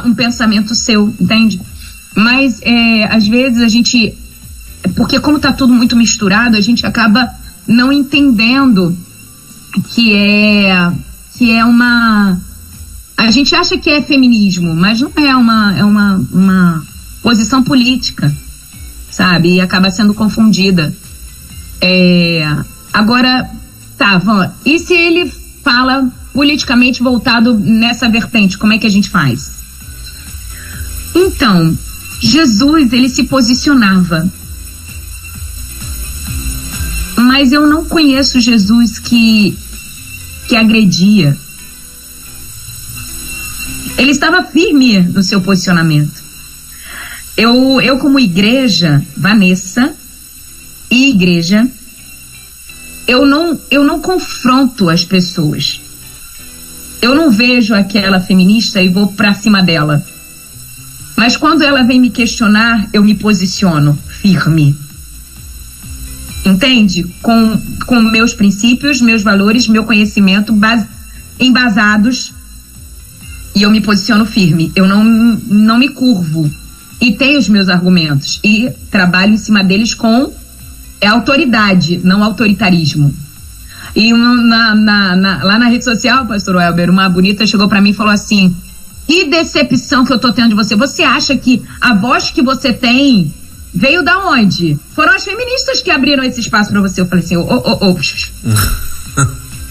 [SPEAKER 3] um pensamento seu, entende? Mas às vezes a gente, porque como tá tudo muito misturado, a gente acaba não entendendo que é uma, a gente acha que é feminismo, mas não é uma posição política, sabe? E acaba sendo confundida. Agora, tá, Van, e se ele fala politicamente voltado nessa vertente, como é que a gente faz? Então, Jesus, ele se posicionava. Mas eu não conheço Jesus que agredia. Ele estava firme no seu posicionamento. Eu como igreja, Vanessa e igreja, eu não confronto as pessoas. Eu não vejo aquela feminista e vou pra cima dela. Mas quando ela vem me questionar, eu me posiciono firme. Entende? Com meus princípios, meus valores, meu conhecimento embasados, e eu me posiciono firme. Eu não me curvo. E tenho os meus argumentos. E trabalho em cima deles com autoridade, não autoritarismo. E lá na rede social, Pastor Welber, uma bonita chegou pra mim e falou assim: que decepção que eu tô tendo de você. Você acha que a voz que você tem veio da onde? Foram as feministas que abriram esse espaço pra você. Eu falei assim,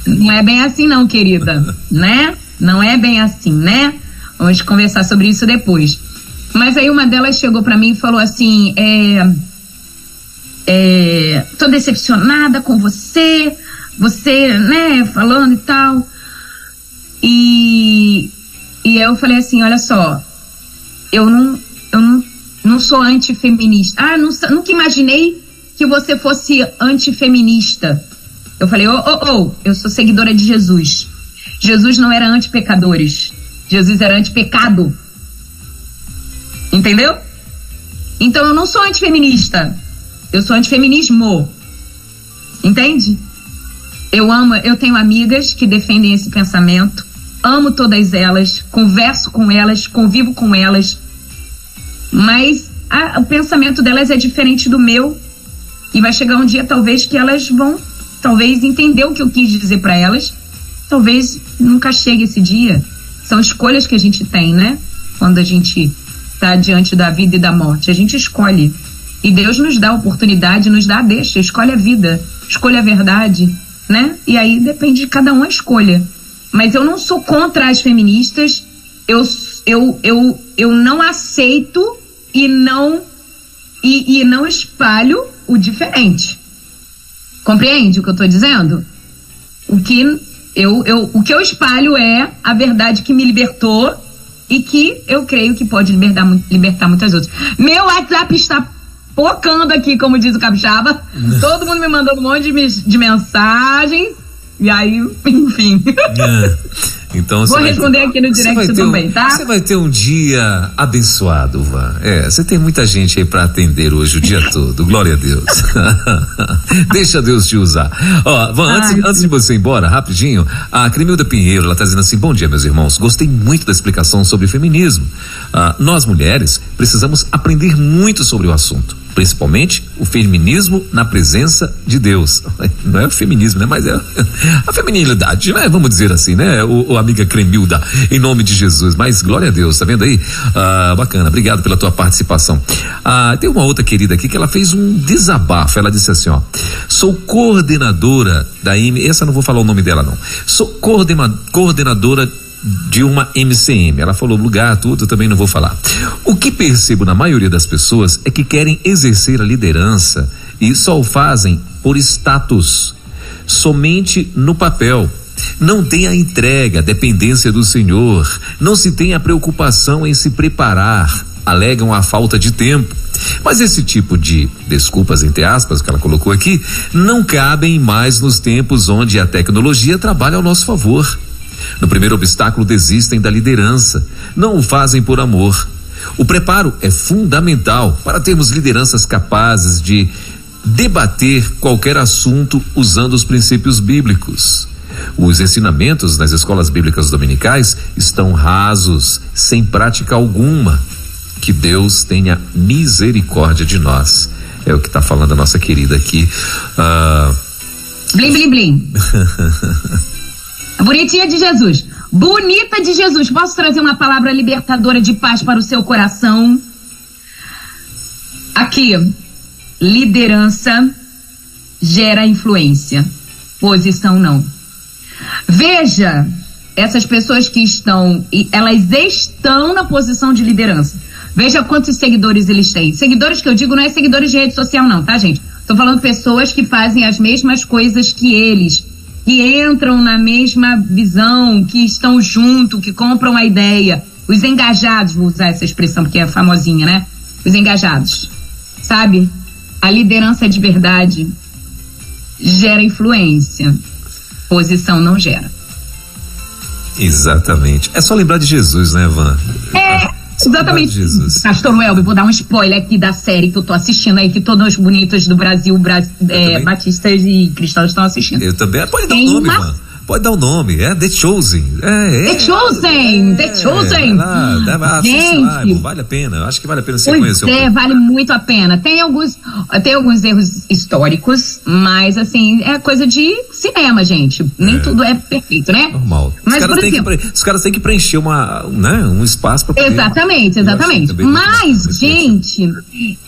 [SPEAKER 3] não é bem assim não, querida, né? Não é bem assim, né? Vamos conversar sobre isso depois. Mas aí uma delas chegou pra mim e falou assim, tô decepcionada com você, né, falando e tal. E eu falei assim, olha só, eu não sou antifeminista. Nunca imaginei que você fosse antifeminista. Eu falei, eu sou seguidora de Jesus. Jesus não era antipecadores. Jesus era antipecado. Entendeu? Então eu não sou antifeminista. Eu sou antifeminismo. Entende? Eu tenho amigas que defendem esse pensamento. Amo todas elas, converso com elas, convivo com elas. Mas o pensamento delas é diferente do meu. E vai chegar um dia, talvez, que elas vão, talvez, entender o que eu quis dizer para elas. Talvez nunca chegue esse dia. São escolhas que a gente tem, né? Quando a gente está diante da vida e da morte. A gente escolhe. E Deus nos dá a oportunidade, nos dá a deixa. Escolhe a vida, escolhe a verdade, né? E aí depende de cada um a escolha. Mas eu não sou contra as feministas. Eu não aceito e não espalho o diferente. Compreende o que eu estou dizendo? O que eu espalho é a verdade que me libertou e que eu creio que pode libertar muitas outras. Meu WhatsApp está pocando aqui, como diz o capixaba. Todo mundo me mandando um monte de mensagens. E aí, enfim.
[SPEAKER 2] Então,
[SPEAKER 3] vou responder aqui no direct também, tá?
[SPEAKER 2] Você vai ter um dia abençoado, Van. Você tem muita gente aí pra atender hoje o dia todo. Glória a Deus. Deixa Deus te usar. Ó, Van, antes de você ir embora, rapidinho, a Cremilda Pinheiro, ela tá dizendo assim: bom dia, meus irmãos. Gostei muito da explicação sobre feminismo. Nós, mulheres, precisamos aprender muito sobre o assunto. Principalmente o feminismo na presença de Deus. Não é o feminismo, né? Mas é a feminilidade, né? Vamos dizer assim, né? O amiga Cremilda, em nome de Jesus. Mas glória a Deus, tá vendo aí? Bacana, obrigado pela tua participação. Tem uma outra querida aqui que ela fez um desabafo. Ela disse assim, ó: sou coordenadora da essa eu não vou falar o nome dela não. Sou coordenadora de uma MCM. Ela falou lugar, tudo, também não vou falar. O que percebo na maioria das pessoas é que querem exercer a liderança e só o fazem por status, somente no papel. Não tem a entrega, a dependência do Senhor, não se tem a preocupação em se preparar, alegam a falta de tempo. Mas esse tipo de desculpas, entre aspas, que ela colocou aqui, não cabem mais nos tempos onde a tecnologia trabalha ao nosso favor. No primeiro obstáculo, desistem da liderança, não o fazem por amor. O preparo é fundamental para termos lideranças capazes de debater qualquer assunto usando os princípios bíblicos. Os ensinamentos nas escolas bíblicas dominicais estão rasos, sem prática alguma. Que Deus tenha misericórdia de nós. É o que está falando a nossa querida aqui.
[SPEAKER 3] Blim, blim, blim. Bonitinha de Jesus. Bonita de Jesus. Posso trazer uma palavra libertadora de paz para o seu coração? Aqui. Liderança gera influência. Posição não. Veja essas pessoas que elas estão na posição de liderança. Veja quantos seguidores eles têm. Seguidores que eu digo não é seguidores de rede social não, tá, gente? Tô falando de pessoas que fazem as mesmas coisas que eles, que entram na mesma visão, que estão junto, que compram a ideia. Os engajados, vou usar essa expressão porque é famosinha, né? Os engajados, sabe? A liderança de verdade gera influência. Posição não gera.
[SPEAKER 2] Exatamente. É só lembrar de Jesus, né, Van?
[SPEAKER 3] Exatamente.
[SPEAKER 2] Jesus.
[SPEAKER 3] Pastor Welber, vou dar um spoiler aqui da série que eu tô assistindo aí, que todos os bonitos do Brasil, batistas e cristãos estão assistindo.
[SPEAKER 2] Eu também. Pode dar um nome, Van. Pode dar o nome, The Chosen.
[SPEAKER 3] The Chosen.
[SPEAKER 2] Gente, vale a pena, acho que vale a pena você conhecer.
[SPEAKER 3] Vale muito a pena. Tem alguns erros históricos, mas assim, é coisa de cinema, gente. Nem tudo é perfeito, né?
[SPEAKER 2] Normal.
[SPEAKER 3] Mas,
[SPEAKER 2] os caras têm que preencher um espaço para poder.
[SPEAKER 3] Exatamente. Mas, gente,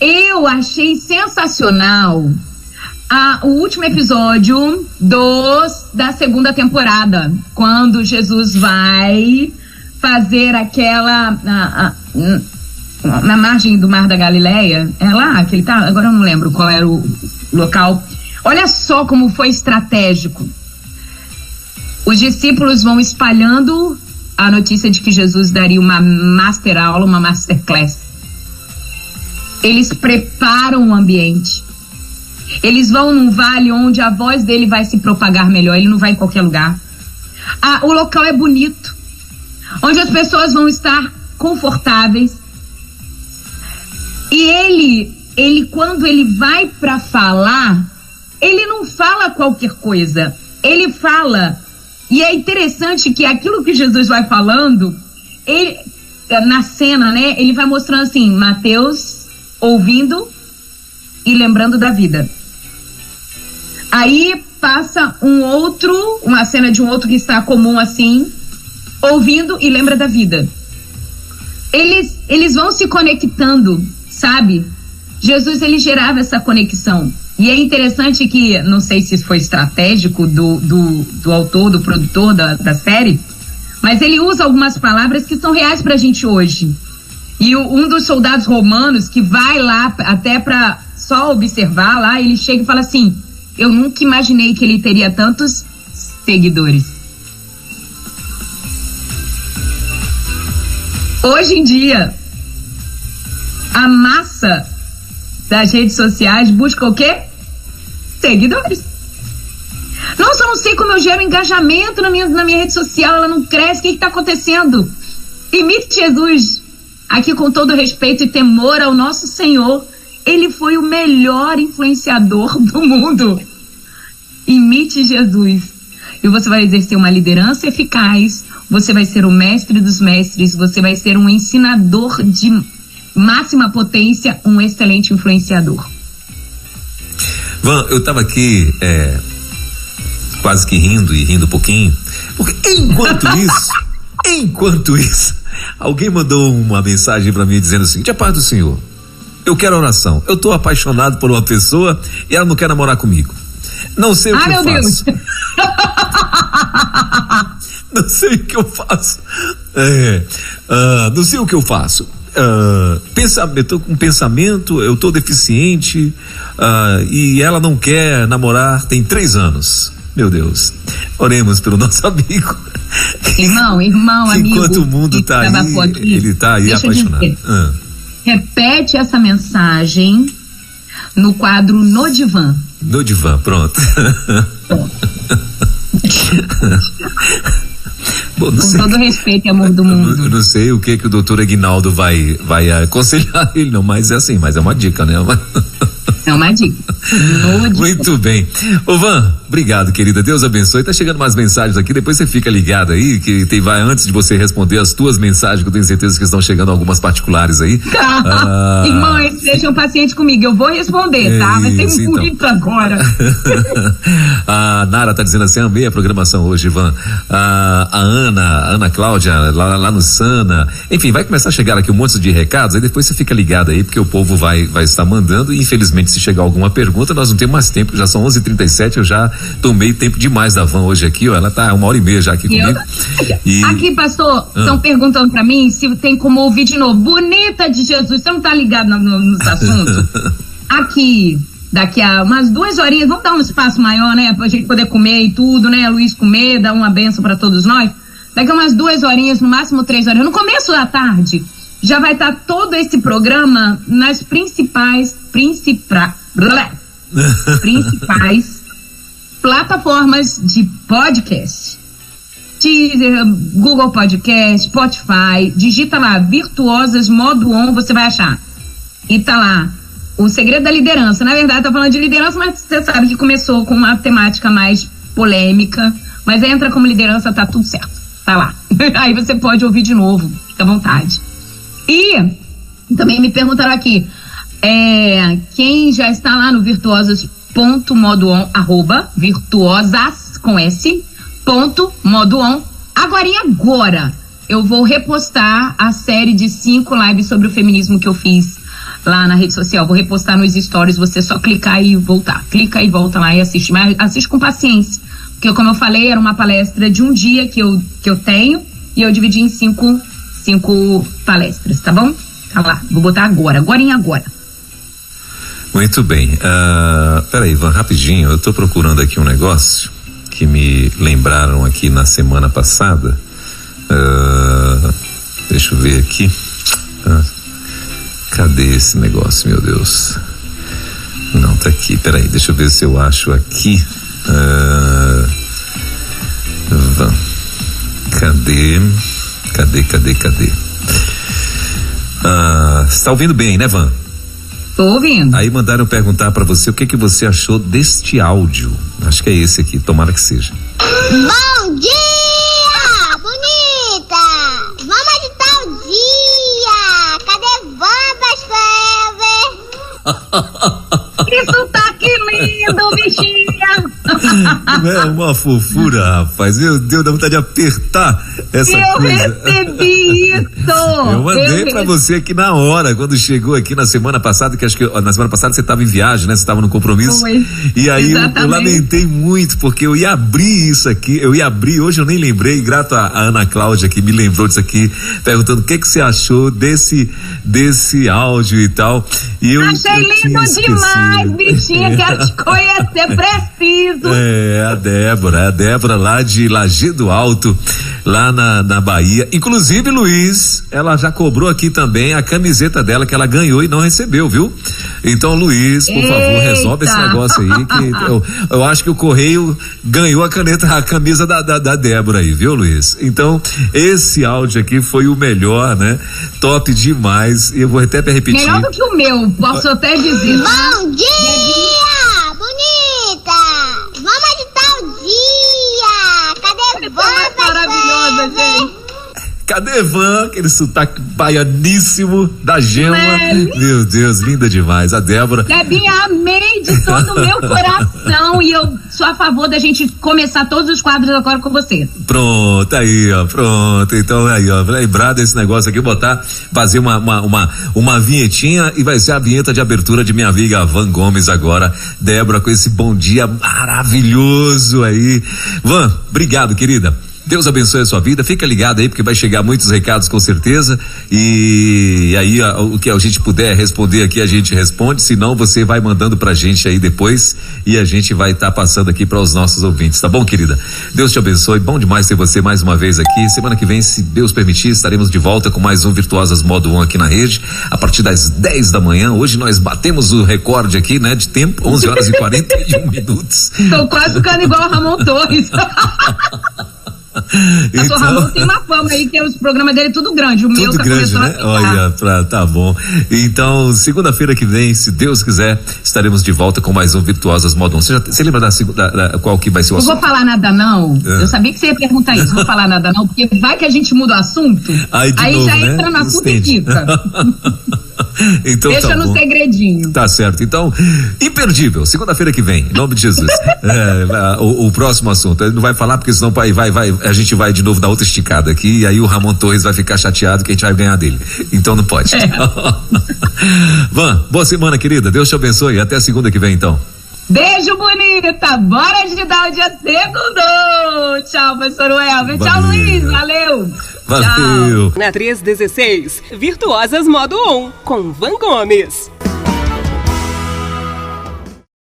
[SPEAKER 3] eu achei sensacional o último episódio da segunda temporada, quando Jesus vai fazer aquela na margem do Mar da Galileia, é lá que ele tá, agora eu não lembro qual era o local. Olha só como foi estratégico. Os discípulos vão espalhando a notícia de que Jesus daria uma master aula, uma masterclass. Eles preparam o ambiente. Eles vão num vale onde a voz dele vai se propagar melhor. Ele não vai em qualquer lugar. O local é bonito, onde as pessoas vão estar confortáveis. E ele quando ele vai para falar, ele não fala qualquer coisa. Ele fala. E é interessante que aquilo que Jesus vai falando, ele, na cena, né? Ele vai mostrando assim, Mateus ouvindo e lembrando da vida. Aí passa uma cena de um outro que está comum assim, ouvindo e lembra da vida. Eles vão se conectando, sabe? Jesus, ele gerava essa conexão. E é interessante que, não sei se foi estratégico do autor, do produtor da série, mas ele usa algumas palavras que são reais pra gente hoje. E um dos soldados romanos que vai lá até pra só observar lá, ele chega e fala assim: eu nunca imaginei que ele teria tantos seguidores. Hoje em dia, a massa das redes sociais busca o quê? Seguidores. Nossa, eu não sei como eu gero engajamento na minha rede social, ela não cresce, o que está acontecendo? Imite Jesus. Aqui, com todo respeito e temor ao nosso Senhor, ele foi o melhor influenciador do mundo. Imite Jesus. E você vai exercer uma liderança eficaz, você vai ser o mestre dos mestres, você vai ser um ensinador de máxima potência, um excelente influenciador.
[SPEAKER 2] Van, eu tava aqui quase que rindo um pouquinho, porque enquanto isso, alguém mandou uma mensagem pra mim dizendo assim: a paz do Senhor, eu quero oração, eu tô apaixonado por uma pessoa e ela não quer namorar comigo, não sei o que eu faço. Não sei o que eu faço. Não sei o que eu faço. Eu tô com pensamento, eu tô deficiente, e ela não quer namorar, tem 3 anos. Meu Deus, oremos pelo nosso amigo.
[SPEAKER 3] Irmão, amigo.
[SPEAKER 2] Enquanto o mundo tá aí,
[SPEAKER 3] aqui,
[SPEAKER 2] ele tá aí apaixonado.
[SPEAKER 3] Repete essa mensagem no quadro No Divã.
[SPEAKER 2] No Divã, pronto. Bom,
[SPEAKER 3] com todo respeito e amor do mundo.
[SPEAKER 2] Eu não sei o que o doutor Aguinaldo vai aconselhar ele, não, mas é assim, mas é uma dica, né?
[SPEAKER 3] É uma dica.
[SPEAKER 2] Muito bem. Ô Van, obrigado, querida. Deus abençoe. Tá chegando mais mensagens aqui, depois você fica ligado aí, que vai antes de você responder as tuas mensagens, que eu tenho certeza que estão chegando algumas particulares aí.
[SPEAKER 3] Irmãs, sejam pacientes comigo, eu vou responder, tá? Vai ter muito então agora.
[SPEAKER 2] A Nara tá dizendo assim: amei a programação hoje, Van. A Ana Cláudia, lá no Sana. Enfim, vai começar a chegar aqui um monte de recados, aí depois você fica ligado aí, porque o povo vai estar mandando, e infelizmente, se chegar alguma pergunta, nós não temos mais tempo, já são 11h37, eu já tomei tempo demais da Van hoje aqui, ó, ela tá 1h30 já aqui comigo.
[SPEAKER 3] Aqui, pastor, estão perguntando pra mim se tem como ouvir de novo. Bonita de Jesus, você não tá ligado nos assuntos? Aqui, daqui a umas 2 horinhas, vamos dar um espaço maior, né, pra gente poder comer e tudo, né, Luiz comer, dar uma benção pra todos nós. Daqui a umas 2 horinhas, no máximo 3 horinhas, no começo da tarde, já vai estar todo esse programa nas principais plataformas de podcast. Deezer, Google Podcast, Spotify, digita lá Virtuosas Modo On, você vai achar. E tá lá o segredo da liderança. Na verdade, tá falando de liderança, mas você sabe que começou com uma temática mais polêmica, mas entra como liderança, tá tudo certo. Tá lá. Aí você pode ouvir de novo, fica à vontade. E também me perguntaram aqui, quem já está lá no virtuosas.modoon, @virtuosas com S, .modoon, agora eu vou repostar a série de 5 lives sobre o feminismo que eu fiz lá na rede social. Vou repostar nos stories, você só clicar e voltar. Clica e volta lá e assiste. Mas assiste com paciência. Porque, como eu falei, era uma palestra de um dia que eu tenho, e eu dividi em 5 palestras, tá bom? Tá lá, vou botar agora.
[SPEAKER 2] Muito bem. Peraí, Van, rapidinho, eu tô procurando aqui um negócio que me lembraram aqui na semana passada. Deixa eu ver aqui. Cadê esse negócio, meu Deus? Não, tá aqui, peraí, deixa eu ver se eu acho aqui. Van, cadê? Você tá ouvindo bem, né, Van?
[SPEAKER 3] Tô ouvindo.
[SPEAKER 2] Aí mandaram perguntar pra você o que você achou deste áudio. Acho que é esse aqui, tomara que seja.
[SPEAKER 4] Bom dia, bonita! Vamos de tal dia! Cadê Van, pastor?
[SPEAKER 3] Que sotaque lindo, bichinha!
[SPEAKER 2] É uma fofura, rapaz. Meu Deus, dá vontade de apertar essa coisa.
[SPEAKER 3] Eu recebi isso!
[SPEAKER 2] Eu mandei pra você aqui na hora, quando chegou aqui na semana passada, que acho que na semana passada você estava em viagem, né? Você estava no compromisso.
[SPEAKER 3] Foi.
[SPEAKER 2] E aí eu lamentei muito, porque eu ia abrir isso aqui, hoje eu nem lembrei, grato a Ana Cláudia que me lembrou disso aqui, perguntando o que você achou desse áudio e tal. E eu
[SPEAKER 3] achei lindo demais, bichinha, quero te conhecer, preciso.
[SPEAKER 2] a Débora lá de Lajeado Alto, lá na Bahia. Inclusive, Luiz, ela já cobrou aqui também a camiseta dela que ela ganhou e não recebeu, viu? Então, Luiz, por favor, resolve esse negócio aí, que eu acho que o Correio ganhou a camisa da Débora aí, viu, Luiz? Então, esse áudio aqui foi o melhor, né? Top demais, e eu vou até repetir.
[SPEAKER 3] Melhor do que o meu, posso até dizer.
[SPEAKER 4] Bom dia, bonita! Vamos de tal dia! Cadê você?
[SPEAKER 3] Maravilhosa, gente.
[SPEAKER 2] Cadê Van? Aquele sotaque baianíssimo da Gema. Meu Deus, linda demais. A Débora.
[SPEAKER 3] Debinha, amei de todo o meu coração e eu sou a favor da gente começar todos os quadros agora com você.
[SPEAKER 2] Pronto, aí, ó, pronto. Então, aí, ó, lembrar desse negócio aqui, fazer uma vinhetinha e vai ser a vinheta de abertura de minha amiga Van Gomes agora. Débora, com esse bom dia maravilhoso aí. Van, obrigado, querida. Deus abençoe a sua vida, fica ligado aí porque vai chegar muitos recados com certeza e aí o que a gente puder responder aqui a gente responde, se não você vai mandando pra gente aí depois e a gente vai estar passando aqui para os nossos ouvintes, tá bom, querida? Deus te abençoe, bom demais ter você mais uma vez aqui. Semana que vem, se Deus permitir, estaremos de volta com mais um Virtuosas Modo 1 aqui na rede, a partir das 10 da manhã. Hoje nós batemos o recorde aqui, né, de tempo, 11 horas e 41 minutos.
[SPEAKER 3] Tô quase ficando igual a Ramon Torres. O Ramon tem uma fama aí, que os programas dele tudo grande, o meu tá
[SPEAKER 2] grande,
[SPEAKER 3] começando
[SPEAKER 2] né? Olha, tá bom. Então, segunda-feira que vem, se Deus quiser, estaremos de volta com mais um Virtuosas Modo 1. Você lembra da qual que vai ser o assunto?
[SPEAKER 3] Não vou falar nada não, eu sabia que você ia perguntar isso, vou falar nada não, porque vai que a gente muda o assunto, aí novo, já entra no assunto e fica.
[SPEAKER 2] Então,
[SPEAKER 3] deixa no segredinho.
[SPEAKER 2] Tá certo. Então, imperdível, segunda-feira que vem, em nome de Jesus. O próximo assunto, ele não vai falar porque senão a gente vai de novo dar outra esticada aqui e aí o Ramon Torres vai ficar chateado que a gente vai ganhar dele. Então não pode. Van, boa semana, querida. Deus te abençoe. Até a segunda que vem, então.
[SPEAKER 3] Beijo, bonita. Bora ajudar o dia segundo. Tchau, professor Welber. Tchau, Luiz. Valeu.
[SPEAKER 2] Valeu.
[SPEAKER 1] Na 316, Virtuosas Modo 1, com Van Gomes.